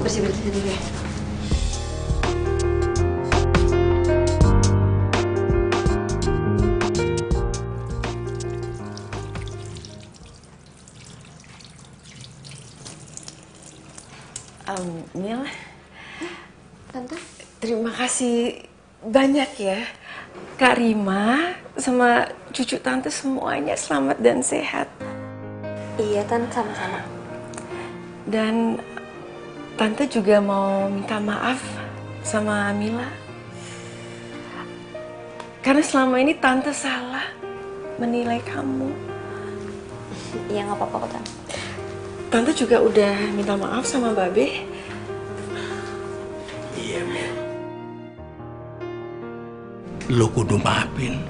Bersih-bersih dulu ya. Mil, Tante? terima kasih banyak ya. Kak Rima sama cucu tante semuanya selamat dan sehat. Iya, Tante, sama-sama. Dan tante juga mau minta maaf sama Mila. Karena selama ini tante salah menilai kamu. Iya, nggak apa-apa kok, Tante. Tante juga udah minta maaf sama Babe. Iya, Mel. Lo kudu maafin.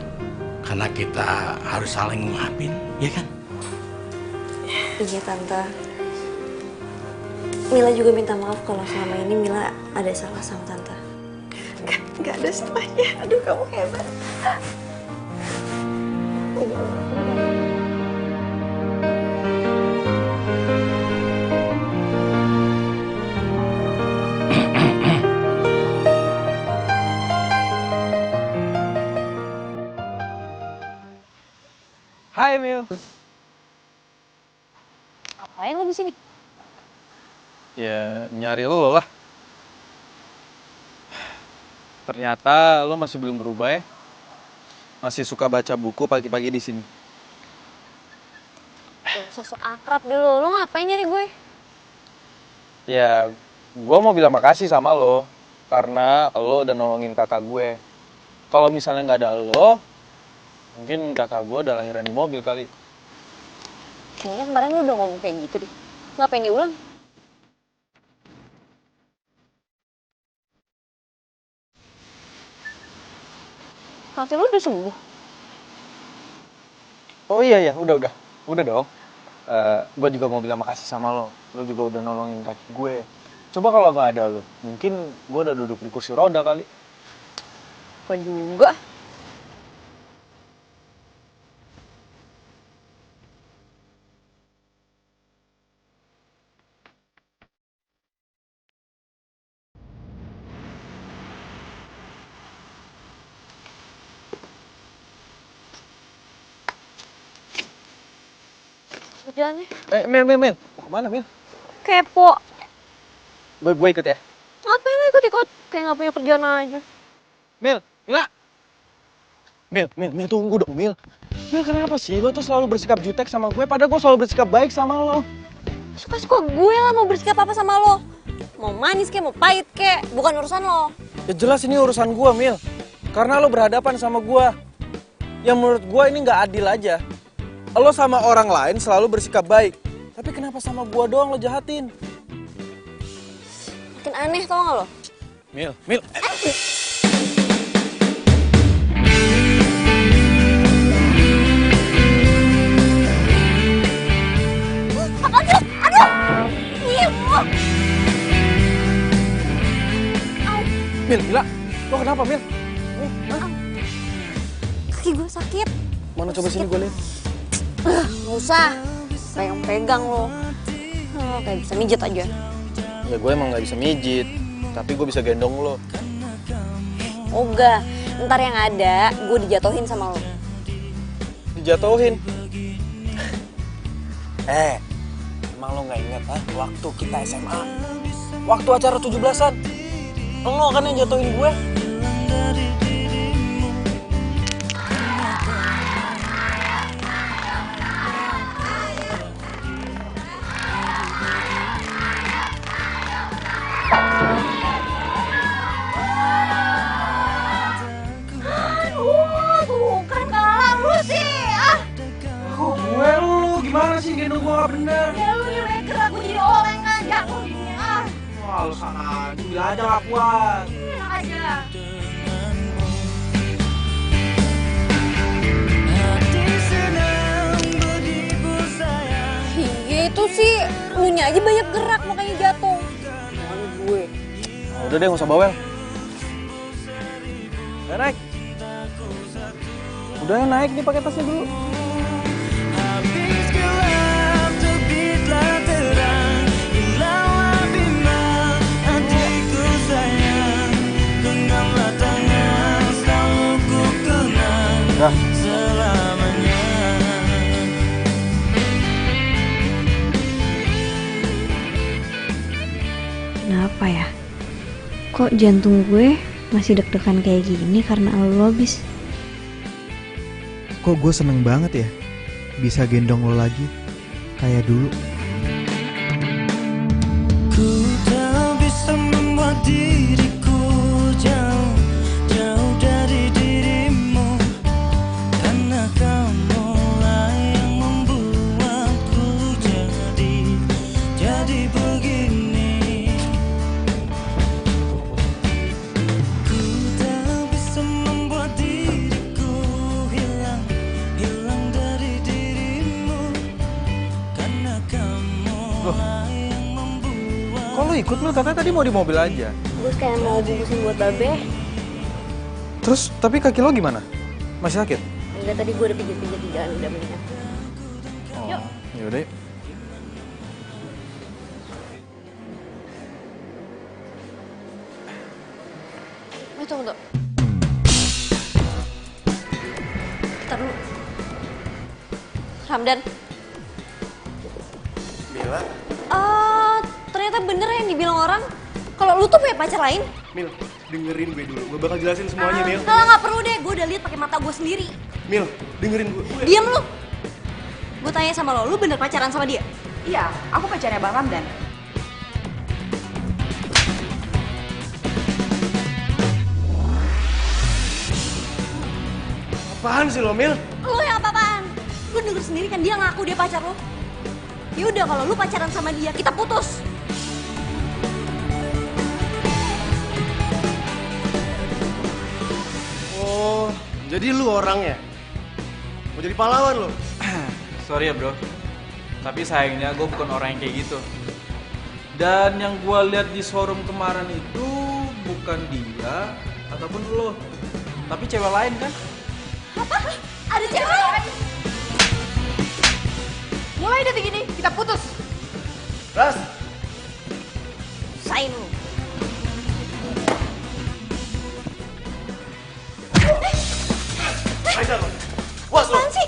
Karena kita harus saling maafin, ya kan? Iya, Tante. Mila juga minta maaf kalau selama ini Mila ada salah sama Tante. Gak ada salahnya. Aduh, kamu hebat. Hai, Mil. Ngapain lo di sini? Ya, nyari lo lah. Ternyata lo masih belum berubah ya. Masih suka baca buku pagi-pagi di sini. Sosok akrab dulu. Lo ngapain nyari gue? Ya, gue mau bilang makasih sama lo. Karena lo udah nolongin kakak gue. Kalau misalnya nggak ada lo, mungkin kakak gue udah lahiran di mobil kali. Kayaknya kemarin lo udah ngomong kayak gitu deh. Ngapain diulang? Kaki lo udah sembuh? Oh iya, udah. Udah dong. Gue juga mau bilang makasih sama lo. Lo juga udah nolongin kaki gue. Coba kalau nggak ada lo, mungkin gue udah duduk di kursi roda kali. Kok juga? Kerjaannya? Mel. Mau kemana, Mel? Kepo. Gue ikut ya. Ngapain lo ikut-ikut? Kayak nggak punya kerjaan aja. Mel, Mila. Mil, tunggu dong, Mil. Mil, kenapa sih lo tuh selalu bersikap jutek sama gue, padahal gue selalu bersikap baik sama lo? Suka-suka gue lah mau bersikap apa sama lo. Mau manis kek, mau pahit kek, bukan urusan lo. Ya jelas ini urusan gue, Mil. Karena lo berhadapan sama gue. Yang menurut gue ini nggak adil aja. Lo sama orang lain selalu bersikap baik. Tapi kenapa sama gue doang lo jahatin? Makin aneh tau gak lo? Mil. Mil, gila. Lo kenapa, Mil? Kaki gue sakit. Mana coba sini gue lihat. Nggak usah. Pegang-pegang lo. Kayak bisa mijet aja. Ya gue emang gak bisa mijit. Tapi gue bisa gendong lo. Oga, ntar yang ada gue dijatuhin sama lo. Dijatuhin? Emang lo gak inget waktu kita SMA? Waktu acara 17-an? Lo kan yang jatuhin gue? Gimana sih gendong gue gak bener? Ya lu yang gerak, gue jadi oleng kan, jatuh gini Wah lu sana aja, bilang aja gak kuat. Enak aja. Iya itu sih, lu nya aja banyak gerak makanya jatuh. Jangan gue. Udah deh, gak usah bawel. Naik. Udah naik nih pakai tasnya dulu. Kenapa ya? Kok jantung gue masih deg-degan kayak gini karena lo bis? Kok gue seneng banget ya bisa gendong lo lagi kayak dulu. Ku tak bisa membuat diriku jauh dari dirimu, karena kamu lah yang membuatku jadi begini. Ku tak bisa membuat diriku hilang dari dirimu, karena kamu lah yang membuat. Kok lo ikut lo? Katanya tadi mau di mobil aja. Gue kayak mau bungkusin buat babe. Terus, tapi kaki lo gimana? Masih sakit? Enggak, tadi gue udah pijit-pijit di jalan, udah mendingan. Yuk. Yaudah yuk. Tunggu. Ntar dulu. Ramdan. Mila? Ternyata bener yang dibilang orang. Kalau lu tuh punya pacar lain. Mil, dengerin gue dulu. Gue bakal jelasin semuanya, Mil. Kalau nggak perlu deh, gue udah lihat pakai mata gue sendiri. Mil, dengerin gue. Diam lu. Gue tanya sama lo, lu bener pacaran sama dia? Iya, aku pacarnya Bang Ramdan. Apaan sih lo, Mil? Lu yang apa-apaan? Lu denger sendiri kan dia ngaku dia pacar lo. Ya udah kalau lu pacaran sama dia, kita putus. Oh, jadi lu orangnya? Mau jadi pahlawan lo? Sorry ya bro, tapi sayangnya gue bukan orang yang kayak gitu. Dan yang gue lihat di showroom kemarin itu bukan dia ataupun lo, tapi cewek lain kan? Apa? Ada cewek lain? Mulai detik ini kita putus. Ras! Sain lu. Aida lo. Puas lo. Apaan sih?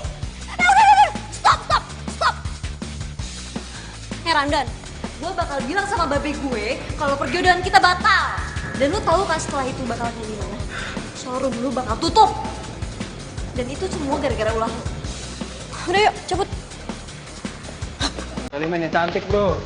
Stop. Ramdan, gue bakal bilang sama babe gue kalau perjodohan kita batal. Dan lu tahu kan setelah itu bakal kayak gimana? Showroom lu bakal tutup. Dan itu semua gara-gara ulah lo. Udah yuk, cabut. Kali mainnya cantik, bro.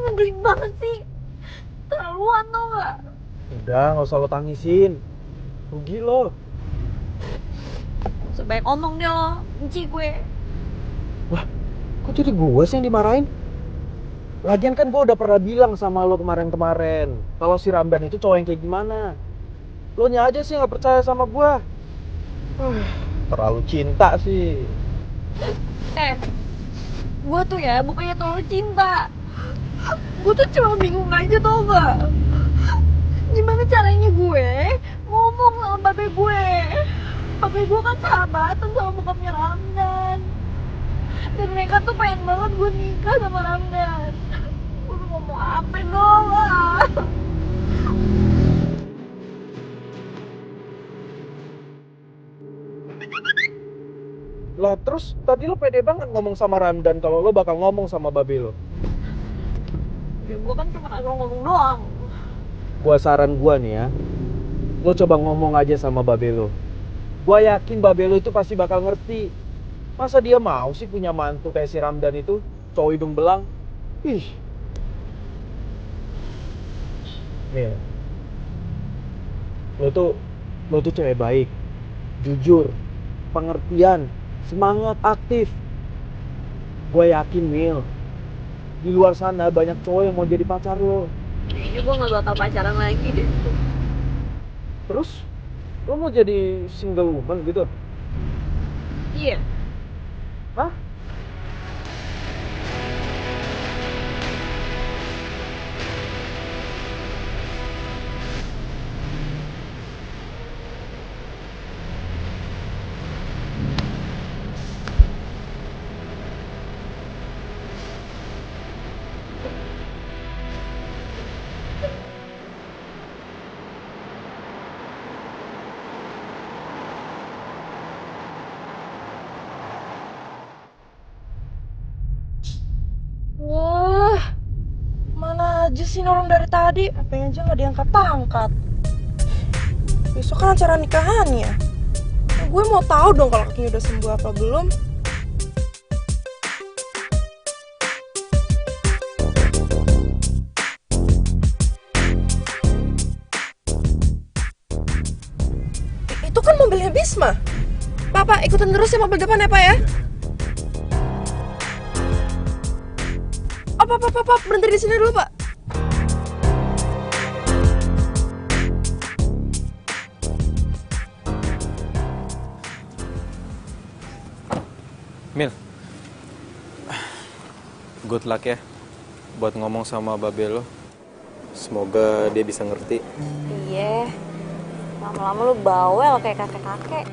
Ngegeling banget sih. Terlaluan tau gak? Udah, nggak usah lo tangisin. Rugi lo. Sebaik ngomong deh lo, benci gue. Kok jadi gue sih yang dimarahin? Lagian kan gue udah pernah bilang sama lo kemarin-kemarin kalau si Ramdan itu cowok yang kayak gimana. Lo nya aja sih nggak percaya sama gue. Terlalu cinta sih. Gue tuh ya bukannya terlalu cinta. Gue tuh cuma bingung aja tau gak? Gimana caranya gue ngomong sama babe gue. Babe gue kan sahabatan sama bokapnya Ramdan. Dan mereka tuh pengen banget gue nikah sama Ramdan. Gue tuh ngomong apa dong lah. Lah terus tadi lo pede banget ngomong sama Ramdan kalau lo bakal ngomong sama babe lo. Ya gue kan cuma asal ngomong doang. Gua saran gua nih ya, lo coba ngomong aja sama babe lo. Gua yakin babe lo itu pasti bakal ngerti. Masa dia mau sih punya mantu kayak si Ramdan itu, cowok hidung belang? Ih. Mil, lo tuh cewek baik, jujur, pengertian, semangat, aktif. Gue yakin Mil, di luar sana banyak cowok yang mau jadi pacar lo. Kayaknya gue gak bakal pacaran lagi deh. Terus, lo mau jadi single woman gitu? Iya. Hah? Wah, mana aja sih orang dari tadi? Apanya aja nggak diangkat-angkat. Besok kan acara nikahannya. Gue mau tahu dong kalau kakinya udah sembuh apa belum. Itu kan mobilnya Bisma. Pak, ikutin terus ya mobil depan ya, Pak ya. Pak, berhenti di sini dulu, Pak. Mil, good luck ya buat ngomong sama babe lo. Semoga dia bisa ngerti. Iya. Lama-lama lu bawel kayak kakek-kakek.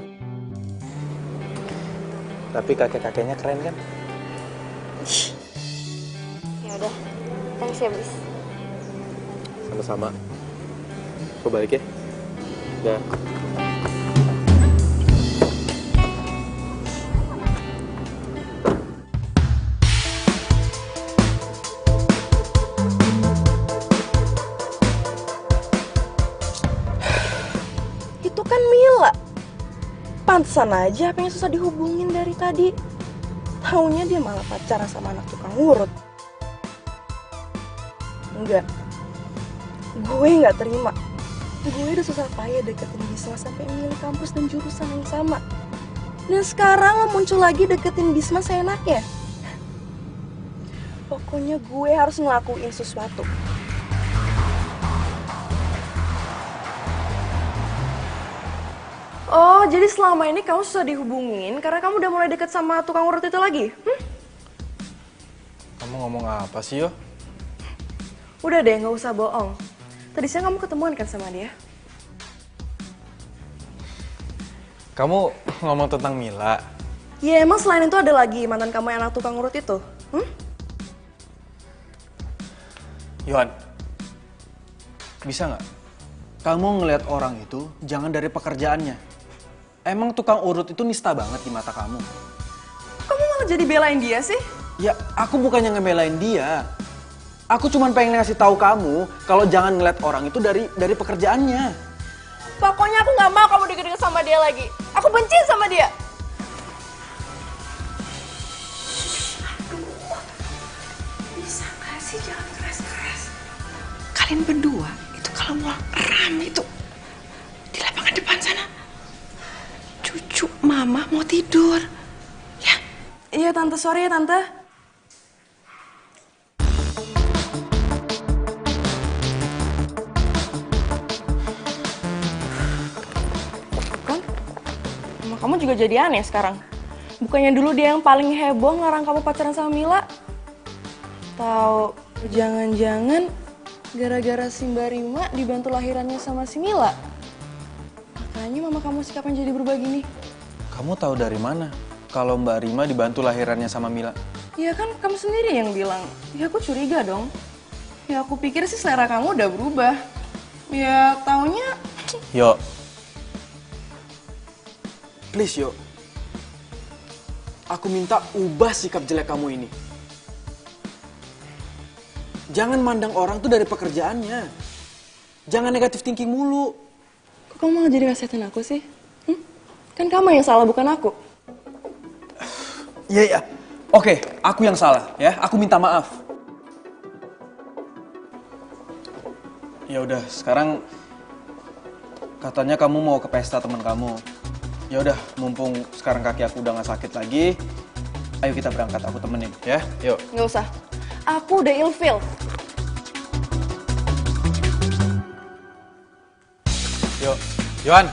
Tapi kakek-kakeknya keren kan? Ya udah. Thanks ya, Bis. Sama-sama. Gue balik ya. Dah. Itu kan Mila. Pantesan aja apa yang susah dihubungin dari tadi. Taunya dia malah pacaran sama anak tukang urut. Enggak. Gue nggak terima. Gue udah susah payah deketin Bisma sampai milih kampus dan jurusan yang sama. Dan sekarang lo muncul lagi deketin Bisma seenaknya. Pokoknya gue harus ngelakuin sesuatu. Oh, jadi selama ini kamu susah dihubungin karena kamu udah mulai deket sama tukang urut itu lagi? Kamu ngomong apa sih, Yo? Udah deh, nggak usah bohong. Tadi siang kamu ketemuan kan sama dia? Kamu ngomong tentang Mila. Ya emang selain itu ada lagi mantan kamu yang anak tukang urut itu? Yohan, bisa nggak? Kamu ngelihat orang itu jangan dari pekerjaannya. Emang tukang urut itu nista banget di mata kamu? Kamu malah jadi belain dia sih? Ya, aku bukannya ngebelain dia. Aku cuma pengen ngasih tahu kamu kalau jangan ngeliat orang itu dari pekerjaannya. Pokoknya aku nggak mau kamu deket-deket sama dia lagi. Aku benci sama dia. Bisa gak sih jangan keras-keras? Kalian berdua itu kalau mau rame itu di lapangan depan sana. Cucu mama mau tidur. Ya. Iya tante, sorry ya tante. Kan, mama kamu juga jadi aneh sekarang. Bukannya dulu dia yang paling heboh ngelarang kamu pacaran sama Mila? Tahu, jangan-jangan gara-gara si Mbak Rima dibantu lahirannya sama si Mila. Makanya mama kamu sikapnya jadi berubah gini. Kamu tahu dari mana kalau Mbak Rima dibantu lahirannya sama Mila? Ya kan kamu sendiri yang bilang. Ya aku curiga dong. Ya aku pikir sih selera kamu udah berubah. Ya taunya... Yo. Please Yo. Aku minta ubah sikap jelek kamu ini. Jangan mandang orang tuh dari pekerjaannya. Jangan negatif thinking mulu. Kok kamu malah jadi nasihatin aku sih? Kan kamu yang salah, bukan aku. Iya. Oke, aku yang salah ya. Aku minta maaf. Ya udah, sekarang katanya kamu mau ke pesta teman kamu. Ya udah, mumpung sekarang kaki aku udah gak sakit lagi, ayo kita berangkat, aku temenin ya. Yuk. Nggak usah. Aku udah ilfeel. Yuk, Yohan.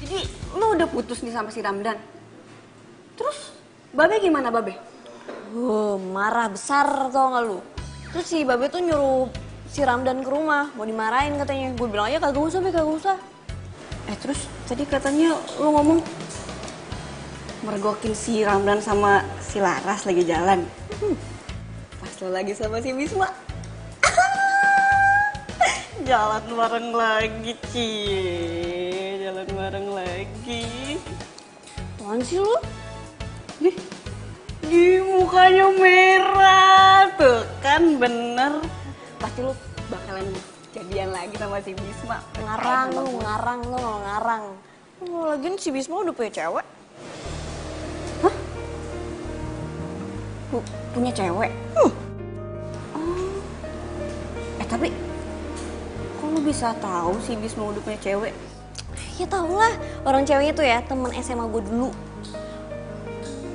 Jadi lo udah putus nih sama si Ramdan? Terus Babe gimana Babe? Marah besar tau gak lu? Terus si Babe tuh nyuruh si Ramdan ke rumah, mau dimarahin katanya. Gue bilang aja kagak usah Be, kagak usah. Terus tadi katanya lu ngomong mergokin si Ramdan sama si Laras lagi jalan. Pas lo lagi sama si Bisma. Jalan bareng lagi, Cie. Jalan bareng lagi. Apaan sih lu? Di mukanya merah. Tuh kan bener. Pasti lu bakalan jadian lagi sama si Bisma. Ngarang lu. Lagian si Bisma udah punya cewek. Hah? Punya cewek? Tapi kok lu bisa tahu si Bisma udah punya cewek? Ya tau lah, orang ceweknya tuh ya temen SMA gue dulu.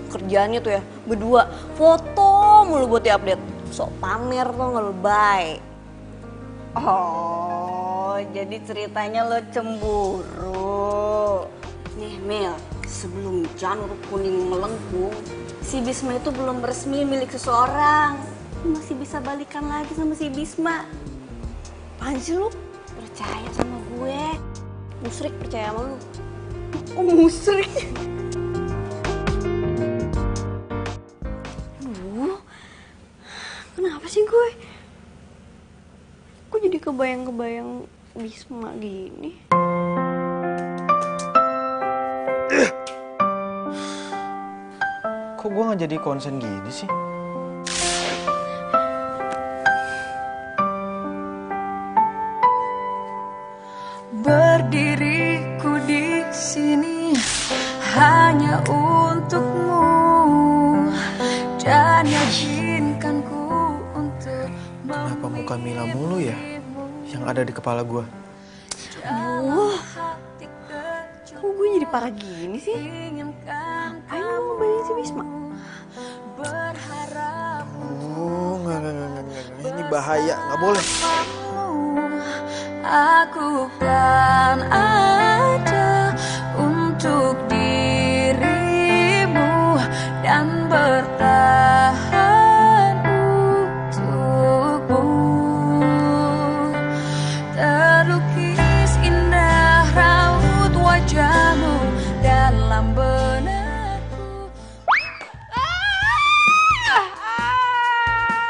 Kerjaannya tuh ya berdua foto mulu buat diupdate. Sok pamer tuh nggak lebay. Oh, jadi ceritanya lo cemburu. Nih Mel, sebelum janur kuning melengkung, si Bisma itu belum resmi milik seseorang. Lu masih bisa balikan lagi sama si Bisma. Apaan sih lu? Percaya sama gue. Musrik percaya sama lu. Oh musrik? Kenapa sih gue? Kok jadi kebayang-kebayang Bisma gini? Kok gue gak jadi konsen gini sih? Berdiriku di sini hanya untukmu dan yakinkanku untuk Kenapa muka Mila mulu ya yang ada di kepala gue? Kok gue jadi parah gini sih? Ngapain lu mau balikin si Bisma? Nggak. Ini bahaya, nggak boleh. Aku kan ada untuk dirimu dan bertahan untukmu. Terlukis indah raut wajahmu dalam benakku.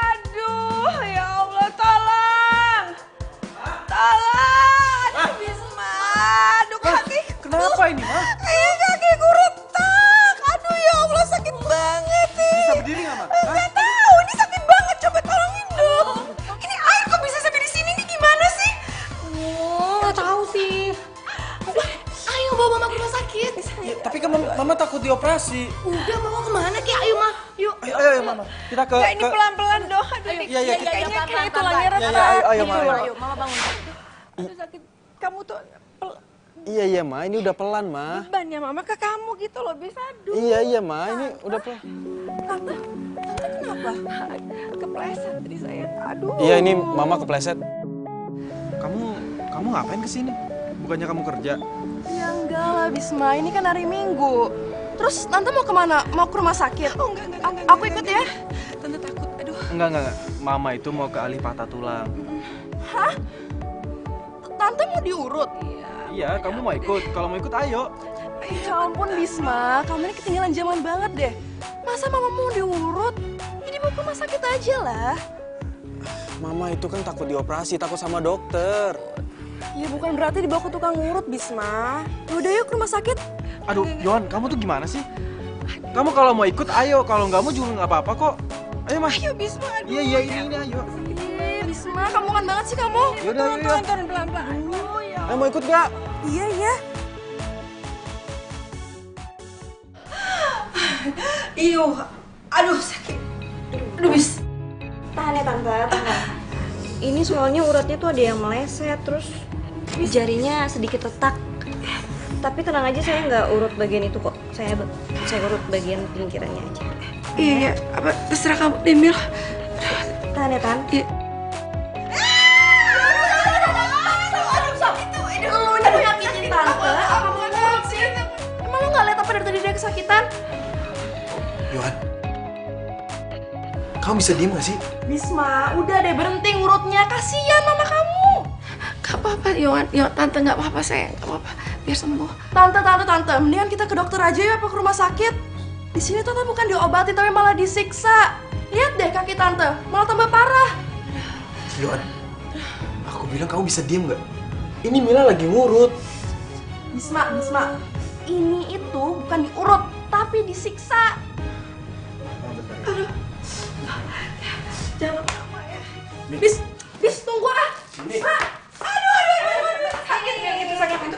Aduh, ya Kenapa ini, Ma? Kakiku retak. Aduh ya Allah, sakit banget nih. Bisa berdiri nggak, Ma? Nggak tahu, ini sakit banget. Coba tolongin dong. Ini air kok bisa sampai di sini nih, gimana sih? Nggak tahu sih. Ayo bawa mama ke rumah sakit. Ya, tapi kan Mama takut dioperasi. Udah, mama kemana Ki? Ayo, Ma. Yuk. Ayo, Mama. Kita ke... Ini pelan-pelan dong. Aduh, Iya, iya, kita... kayaknya kayak tulangnya retak. Ayo, Ma. Ayo, Mama bangun. Aduh, sakit. Kamu tuh Iya, Ma. Ini udah pelan, Ma. beban ya mama ke kamu gitu loh, bisa. Aduh. Iya, Ma. Ini udah pelan. Tante kenapa? Kepleset tadi saya. Aduh. Iya, ini Mama kepleset. Kamu ngapain kesini? Bukannya kamu kerja? Ya enggak lah Bisma, ini kan hari Minggu. Terus Tante mau kemana? Mau ke rumah sakit? Oh enggak. Aku ikut ya. Tante takut, aduh. Enggak. Mama itu mau ke alih patah tulang. Hah? Tante mau diurut? Iya, kamu mau ikut. Kalau mau ikut, ayo. Ya ampun Bisma, kamu ini ketinggalan zaman banget deh. Masa mama mau diurut? Ini mau ke rumah sakit aja lah. Mama itu kan takut dioperasi, takut sama dokter. Ya bukan berarti dibawa ke tukang urut, Bisma. Udah yuk ke rumah sakit. Aduh, Yohan, kamu tuh gimana sih? Kamu kalau mau ikut, ayo. Kalau nggak mau juga nggak apa-apa kok. Ayo, Mas. Ayo, Bisma. Aduh. Iya, ini, ayo. Bisma, kamu kan banget sih kamu. Yaudah. Turun pelan-pelan. Ayo, mau ikut nggak? Iya. Iyo, aduh sakit. Aduh, Bis. Tahan ya Tante, tahan. Ini soalnya uratnya tuh ada yang meleset, terus jarinya sedikit retak. Tapi tenang aja, saya nggak urut bagian itu kok. Saya urut bagian pinggirannya aja. Iya, apa terserah kamu, Demil. Tahan ya, Tan. Iya. Kesakitan. Yohan, kamu bisa diem gak sih? Bisma, udah deh berhenti ngurutnya. Kasihan mama kamu. Gak apa-apa, Yohan. Tante gak apa-apa, sayang. Gak apa-apa. Biar sembuh. Tante. Mendingan kita ke dokter aja ya, apa ke rumah sakit. Di sini Tante bukan diobatin, tapi malah disiksa. Lihat deh kaki Tante, malah tambah parah. Yohan, aku bilang kamu bisa diem gak? Ini Mila lagi ngurut. Bisma. Ini itu bukan diurut, tapi disiksa. Aduh. Jangan lama ya. Bis, tunggu ah. Bisma. Aduh. Sakit kayak gitu, sakit. Itu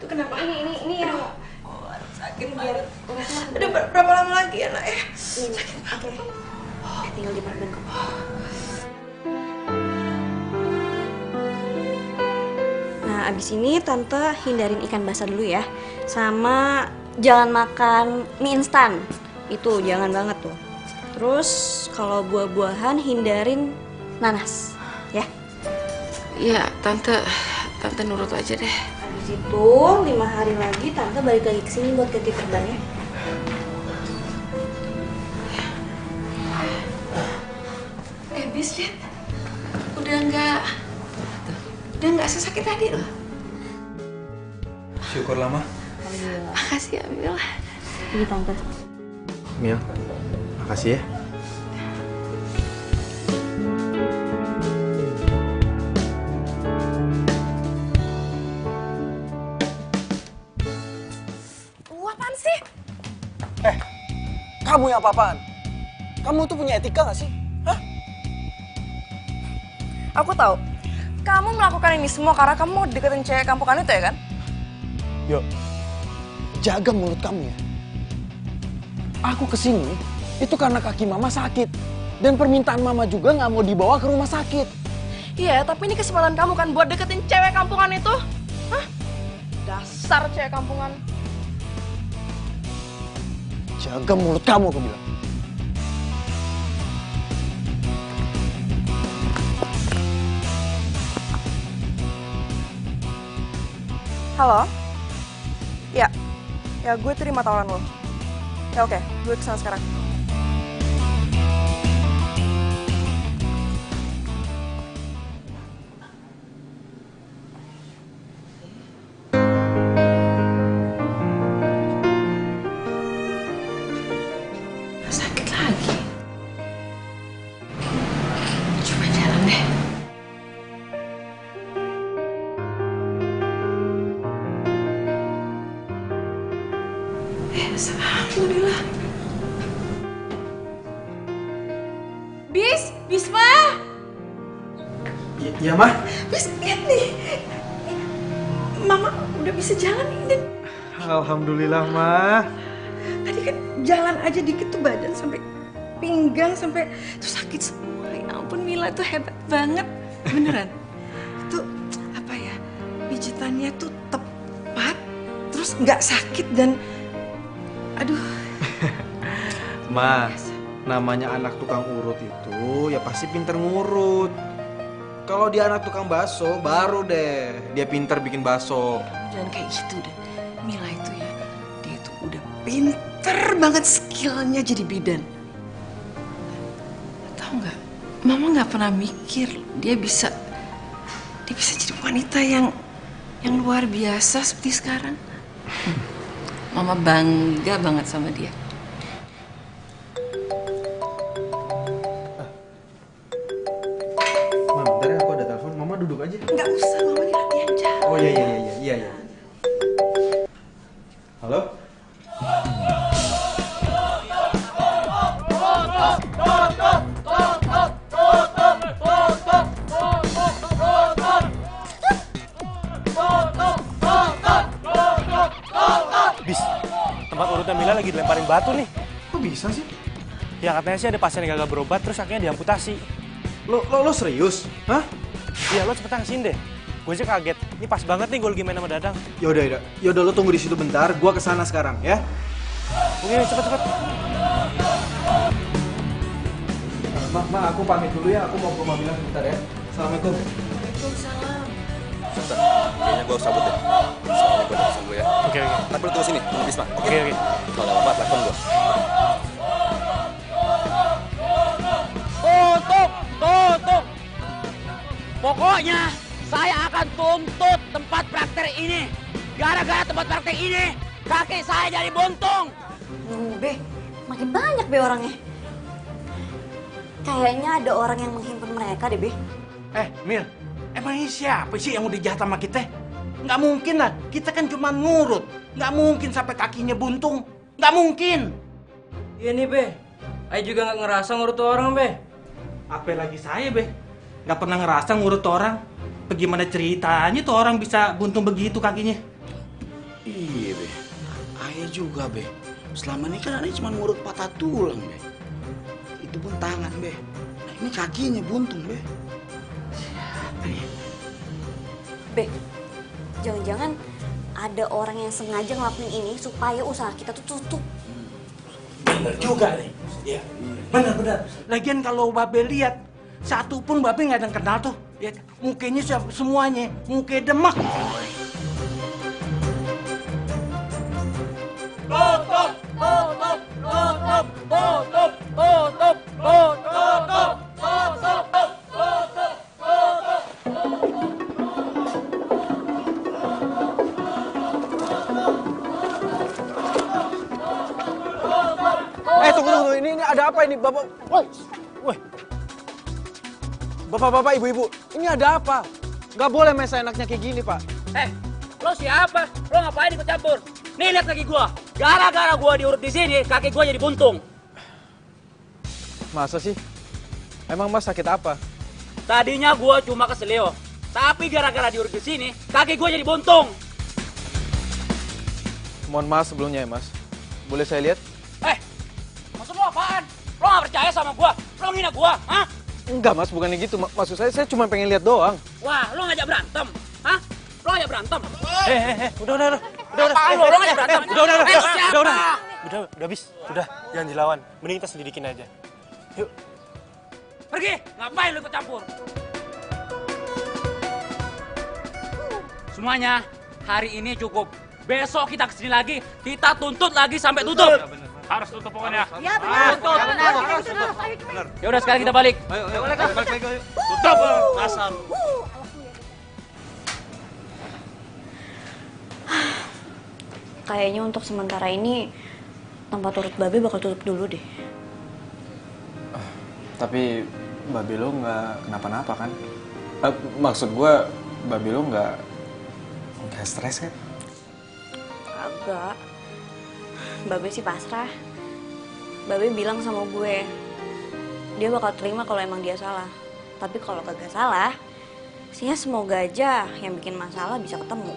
kenapa? Ini yang sakit biar urutnya. Aduh, berapa lama lagi ya, Nak ya? Sakit banget. Tinggal diperban kok. Nah, abis ini Tante hindarin ikan basah dulu ya. Sama jangan makan mie instan. Itu jangan banget tuh. Terus kalau buah-buahan hindarin nanas, ya. Iya, Tante nurut aja deh. Habis itu 5 hari lagi Tante balik lagi ke sini buat ganti perbannya. Bis, lihat. Udah nggak sesakit tadi loh. Syukurlah, Ma. Makasih ya, Mil. Ini Tante. Mil, makasih ya. Apaan sih? Kamu yang apa-apaan? Kamu tuh punya etika nggak sih? Hah? Aku tahu. Kamu melakukan ini semua karena kamu mau deketin cewek kampungan itu ya kan? Yuk, jaga mulut kamu ya. Aku kesini itu karena kaki mama sakit. Dan permintaan mama juga nggak mau dibawa ke rumah sakit. Iya, tapi ini kesempatan kamu kan buat deketin cewek kampungan itu. Hah? Dasar cewek kampungan. Jaga mulut kamu, aku bilang. Halo? Ya gue terima tawaran lo. Ya oke, gue kesana sekarang. Sakit lagi. Coba jalan deh. Alhamdulillah. Bisma. Iya, Mah. Bis, lihat nih. Mama udah bisa jalan ini. Alhamdulillah, Mah. Tadi kan jalan aja dikit tuh badan sampai pinggang sampai tuh sakit semua. Ya ampun, Mila tuh hebat banget. Beneran. Itu apa ya? Pijitannya tuh tepat, terus nggak sakit dan aduh. Ma, namanya anak tukang urut itu ya pasti pinter ngurut. Kalau dia anak tukang bakso, baru deh dia pinter bikin bakso. Jangan kayak gitu deh. Mila itu ya, dia itu udah pinter banget skillnya jadi bidan. Tahu nggak? Mama nggak pernah mikir dia bisa jadi wanita yang luar biasa seperti sekarang. Mama bangga banget sama dia. Bentar ya, aku ada telepon. Mama duduk aja. Nggak usah, Mama ini latihan jalan. Oh iya. Halo? Bis, tempat urutnya Mila lagi dilemparin batu nih. Kok bisa sih? Ya katanya sih ada pasien yang gagal berobat terus akhirnya diamputasi. Lo serius? Hah? Iya, lo cepetan kesini deh. Gue aja kaget. Ini pas banget nih gue lagi main sama Dadang. Yaudah lo tunggu di situ bentar. Gua kesana sekarang ya. Oke, cepet. Ma, aku pamit dulu ya. Aku mau ke rumah Mila sebentar ya. Assalamualaikum. Waalaikumsalam. Sebentar, kayaknya gue harus cabut deh. Soalnya gue udah pesan dulu ya. Oke. Tapi lu tunggu sini, tunggu Bisma. Oke. Kalau ada apa-apa, telepon gue. Tutup! Pokoknya saya akan tuntut tempat praktek ini. Gara-gara tempat praktek ini, kaki saya jadi buntung. Be, makin banyak Be orangnya. Kayaknya ada orang yang menghimpun mereka deh, Be. Mil, emang ini siapa sih yang udah jahat sama kita? Nggak mungkin lah, kita kan cuma ngurut. Nggak mungkin sampai kakinya buntung. Nggak mungkin. Iya nih, Be. Ayo juga nggak ngerasa ngurut orang, Be. Apalagi saya, Be. Nggak pernah ngerasa ngurut orang. Bagaimana ceritanya tuh orang bisa buntung begitu kakinya? Iya, Be. Ayah juga, Be. Selama ini kan aneh cuma ngurut patah tulang, Be. Itu pun tangan, Be. Nah, ini kakinya buntung, Be. Be, jangan-jangan ada orang yang sengaja ngelakuin ini supaya usaha kita tuh tutup. Bener juga nih. Iya. Bener. Lagian kalau Babe lihat, satu pun Babe nggak ada yang kenal tuh. Ya, mukanya semuanya, muka demak. Tunggu. Ini ada apa ini, Bapak? Woi. Bapak-bapak, ibu-ibu, ini ada apa? Nggak boleh main seenaknya kayak gini, Pak. Lo siapa? Lo ngapain ikut campur? Nih lihat kaki gua. Gara-gara gua diurut di sini, kaki gua jadi buntung. Masa sih? Emang Mas sakit apa? Tadinya gua cuma keselio, tapi gara-gara diurut di sini, kaki gua jadi buntung. Mohon maaf sebelumnya ya, Mas. Boleh saya lihat? Maksud lo apaan? Lo nggak percaya sama gua? Lo ngina gua? Hah? Enggak, Mas, bukannya gitu. Maksud saya cuma pengen lihat doang. Wah, lo ngajak berantem? Hah? Lo ngajak berantem? Udah. Apaan lo? Lo ngajak berantem? Udah, bis. Udah, jangan dilawan. Mending kita selidikin aja. Yuk. Pergi! Ngapain lo ikut campur? Semuanya, hari ini cukup. Besok kita kesini lagi, kita tuntut lagi sampai tutup. Harus tutup pokoknya. Ya benar. Benar. Ya udah sekarang kita balik. Ayo, balik lagi. Tutup. Asal. Kayaknya untuk sementara ini tempat urut Babe bakal tutup dulu deh. Tapi Babe lo nggak kenapa-napa kan? Maksud gue, Babe lo nggak stres kan? Agak. Babe sih pasrah. Babe bilang sama gue, dia bakal terima kalau emang dia salah. Tapi kalau kagak salah, sih semoga aja yang bikin masalah bisa ketemu.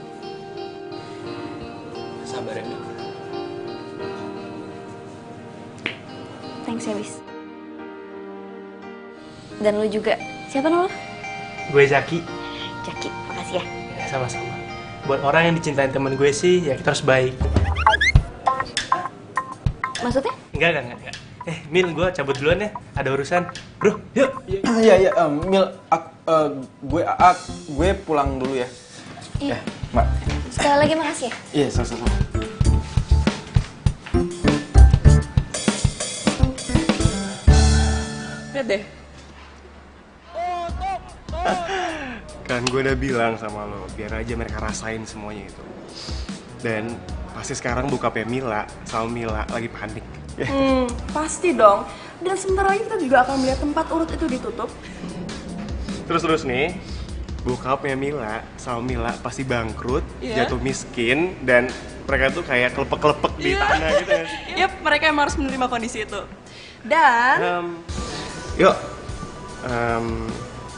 Sabar ya, Mil. Thanks ya, Bis. Dan lu juga. Siapa nama lu? Gue Zaki. Jaki, makasih ya. Ya, sama-sama. Buat orang yang dicintain temen gue sih, ya kita harus baik. Maksudnya? Enggak. Mil, gue cabut duluan ya. Ada urusan. Bro, yuk. Iya, Mil, gue pulang dulu ya. Iya. Mbak. Sekali lagi makasih ya. Iya, sama-sama. Lihat deh. Kan gue udah bilang sama lo, biar aja mereka rasain semuanya itu. Dan pasti sekarang bokapnya Mila sama Mila lagi panik. Pasti dong. Dan sebentar lagi kita juga akan melihat tempat urut itu ditutup. Terus nih, bokapnya Mila sama Mila pasti bangkrut, jatuh miskin, dan mereka tuh kayak kelepek-kelepek di tanah gitu ya. Yap, mereka emang harus menerima kondisi itu. Dan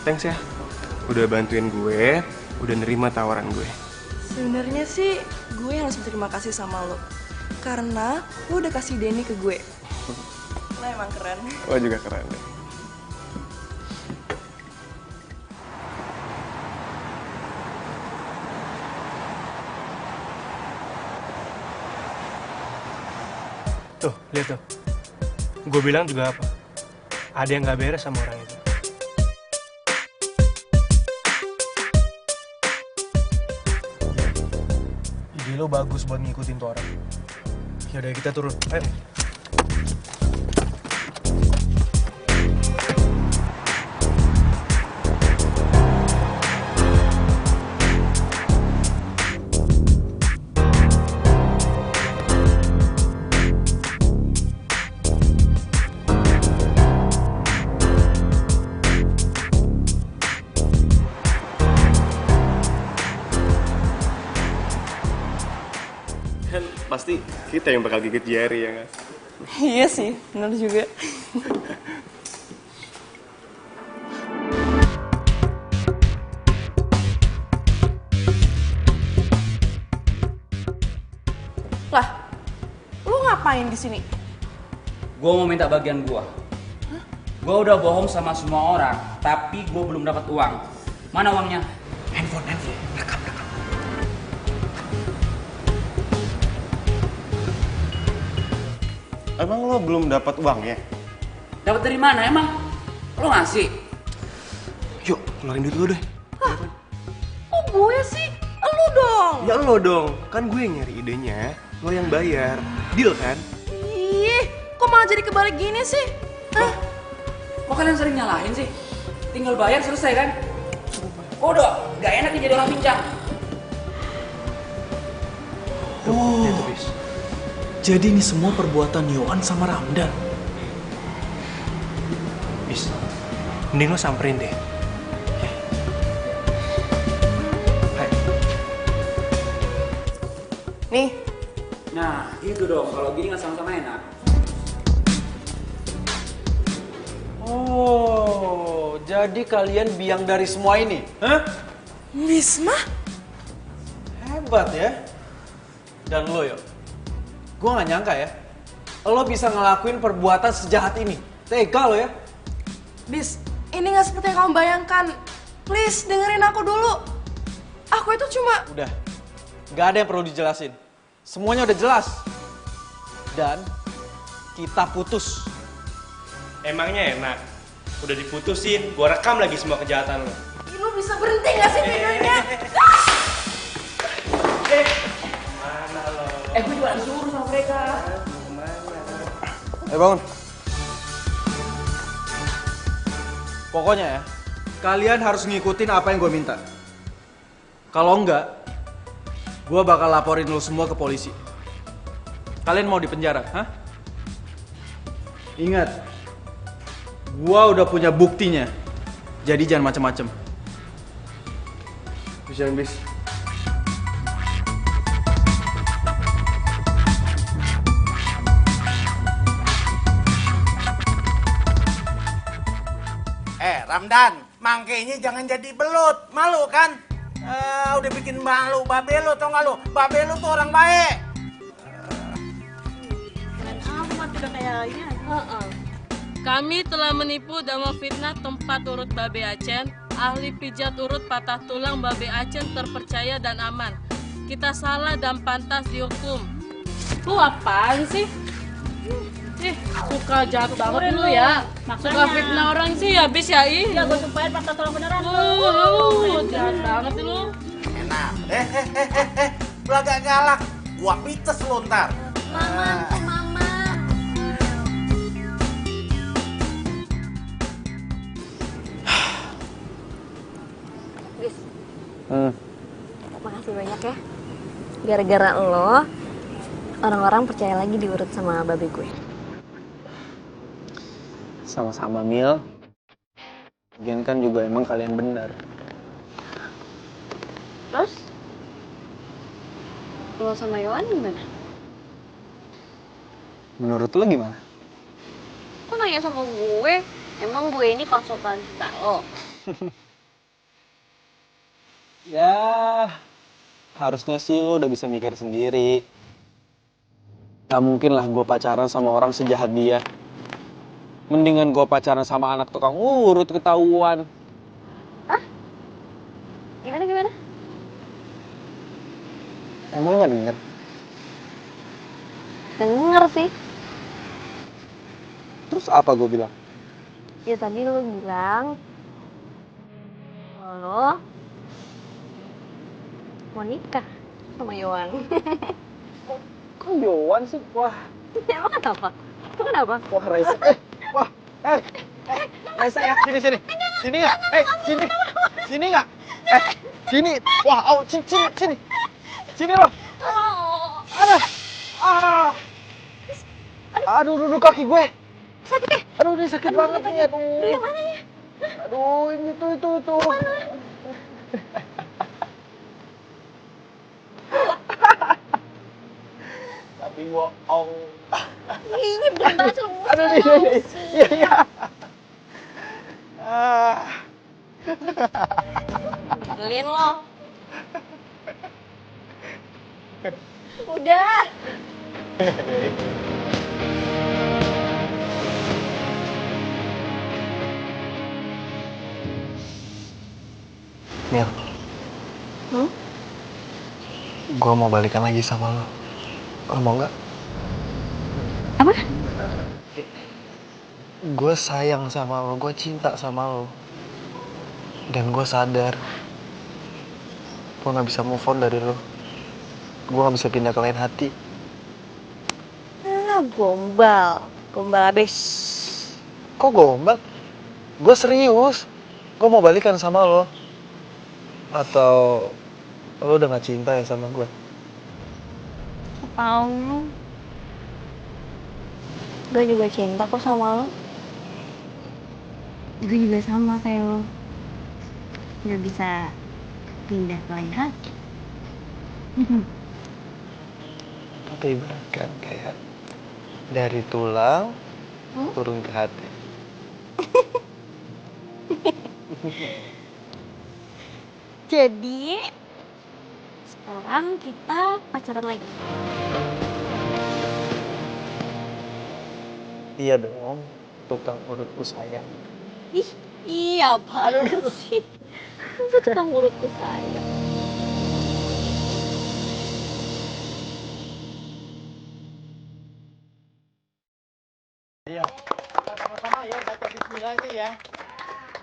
Thanks ya, udah bantuin gue, udah nerima tawaran gue. sebenarnya sih gue harus berterima kasih sama lo. Karena lo udah kasih Denny ke gue. Lo emang keren. Lo juga keren deh. Tuh, lihat tuh. Gue bilang juga apa? Ada yang gak beres sama orang itu. Ide lo bagus buat ngikutin tuh orang. Yaudah, kita turun. Ayo. Kan pasti kita yang bakal gigit jari ya nggak? Iya sih, benar juga. Lah, lu ngapain di sini? Gua mau minta bagian gua. Gua udah bohong sama semua orang, tapi gua belum dapat uang. Mana uangnya? Handphone, rekam. Emang lo belum dapat uang ya? Dapat dari mana emang? Lo ngasih? Yuk, keluarin duit lo deh. Oh gue sih? Lu dong! Ya lo dong, kan gue yang nyari idenya, lo yang bayar. Deal kan? Ih, kok malah jadi kebalik gini sih? Kok kalian sering nyalahin sih? Tinggal bayar selesai kan? Kok udah gak enak nih jadi orang pincang? Oh, jadi ini semua perbuatan Yohan sama Ramdan. Bis, mending lo samperin deh. Nih. Nah, itu dong. Kalau gini nggak sama-sama enak. Oh, jadi kalian biang dari semua ini? Hah? Bisma? Hebat ya. Dan lo yo, gue gak nyangka ya, lo bisa ngelakuin perbuatan sejahat ini. Tega lo ya. Bis, ini gak seperti yang kamu bayangkan. Please, dengerin aku dulu. Aku itu cuma... Udah, gak ada yang perlu dijelasin. Semuanya udah jelas. Dan kita putus. Emangnya enak? Udah diputusin, gua rekam lagi semua kejahatan lo. Lu bisa berhenti gak sih videonya? Gue juga disuruh sama mereka. Bangun. Pokoknya ya, kalian harus ngikutin apa yang gue minta. Kalau enggak, gue bakal laporin lo semua ke polisi. Kalian mau dipenjara, hah? Ingat, gue udah punya buktinya. Jadi jangan macem-macem. Bisa bis. Ramdan, mangkenya jangan jadi belut. Malu kan? Udah bikin malu babe lu, tau gak lu? Babe lu tuh orang baik. Amat udah kayaknya. Kami telah menipu dan memfitnah tempat urut Babe Acen. Ahli pijat urut patah tulang Babe Acen terpercaya dan aman. Kita salah dan pantas dihukum. Lu apaan sih? Suka jahat banget lu ya. Suka fitnah orang sih habis ya ih. Ya gue sumpahin patah tulang beneran. Jahat banget lu. Enak. Lu agak galak. Gua pites lu ntar. Mama. Bis. Makasih banyak ya. Gara-gara lo, orang-orang percaya lagi diurut sama babe gue. Sama-sama, Mil. Lagian kan juga emang kalian benar. Terus? Lo sama Yohan gimana? Menurut lo gimana? Kok nanya sama gue? Emang gue ini konsultan kita lo? Ya, harusnya sih lo udah bisa mikir sendiri. Gak mungkin lah gue pacaran sama orang sejahat dia. Mendingan gue pacaran sama anak tukang urut ketahuan. Hah? Gimana? Emang gak denger? Denger sih. Terus apa gue bilang? Ya tadi lo bilang lo mau nikah sama Yohan. Kok Yohan sih? Wah. Emang kenapa? Wah, Raisa. Raisa ya, sini. Sini nggak? Sini nggak? Sini. Wah, sini. Sini lo. Aduh, kaki gue. Sakit ya? Aduh, ini sakit banget nih. Aduh. Ini mana ya? Aduh, ini tuh. Mana? Tapi bohong. Ini berat banget lu. Aduh, ini. Iya. Nyebelin lo. Udah. Mil. Gue mau balikan lagi sama lo. Lo mau nggak? Apa? Gue sayang sama lo, gue cinta sama lo. Dan gue sadar gue gak bisa move on dari lo. Gue gak bisa pindah ke lain hati. Gombal abis. Kok gombal? Gue serius. Gue mau balikan sama lo. Atau lo udah gak cinta ya sama gue? Tahu. Gue juga cinta kok sama lo. Gue juga sama kayak lo. Gak bisa pindah ke lain hati. Tapi ibarat kan kayak dari tulang turun ke hati. Jadi sekarang kita pacaran lagi. Iya dong, tukang urutku sayang. Iya baru sih. Tukang urutku sayang. Ayo, sama-sama ya baca bismillahnya ya.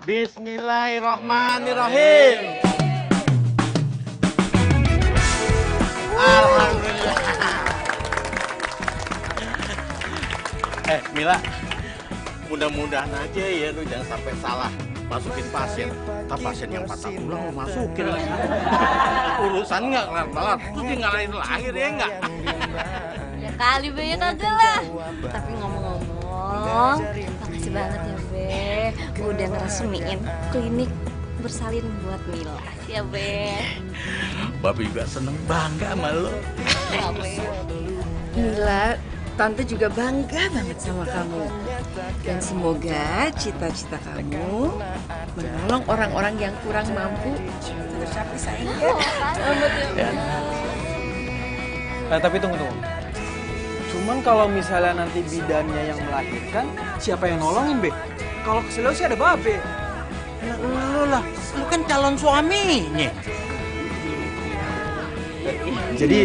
Bismillahirrahmanirrahim. Alhamdulillah. Mila, mudah-mudahan aja ya lu jangan sampai salah masukin pasien. Ntar pasien yang patah tulang lu masukin lagi. Urusan nggak kelar-kelar, terus dia ngalahin lahir ya nggak? Ya kali Be, ya kagak lah. Tapi ngomong-ngomong, makasih banget ya Be, udah ngeresmiin klinik bersalin buat Mila. Ya Be. Babe juga seneng bangga sama lu. Mila, Tante juga bangga banget sama kamu. Dan semoga cita-cita kamu menolong orang-orang yang kurang mampu tercapai sayang ya. Tapi tunggu. Cuman kalau misalnya nanti bidannya yang melahirkan, siapa yang nolongin, Be? Kalau keselio sih ada Babe. Lu kan calon suaminya. Jadi,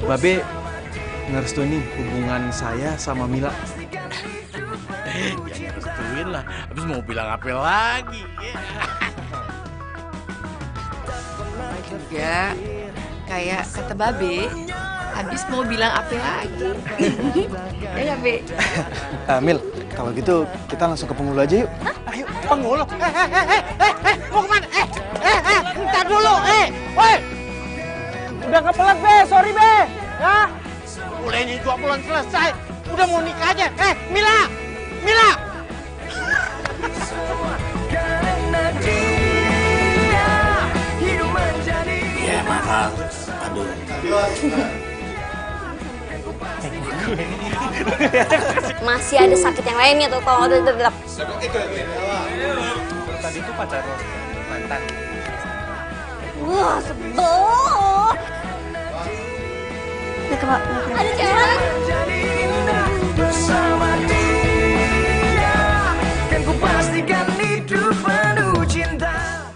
Babe ngerestuin nih hubungan saya sama Mila. Ya restuin lah. Habis mau bilang apa lagi? Juga kayak kata Babe, habis mau bilang apa lagi? Ya nggak, Be? Mil, kalau gitu kita langsung ke penghulu aja yuk. Ayo, penghulu. Mau kemana? Ntar dulu, woi. Udah kepelet, Be. Sorry, Be. Ya. Kuliahnya juga belum selesai. Udah mau nikah aja. Mila. Ya, maaf. Aduh. Masih ada sakit yang lainnya tuh, kalau udah. Tadi itu pacar lo, mantan. Wah, sebel. Ada cewek lagi.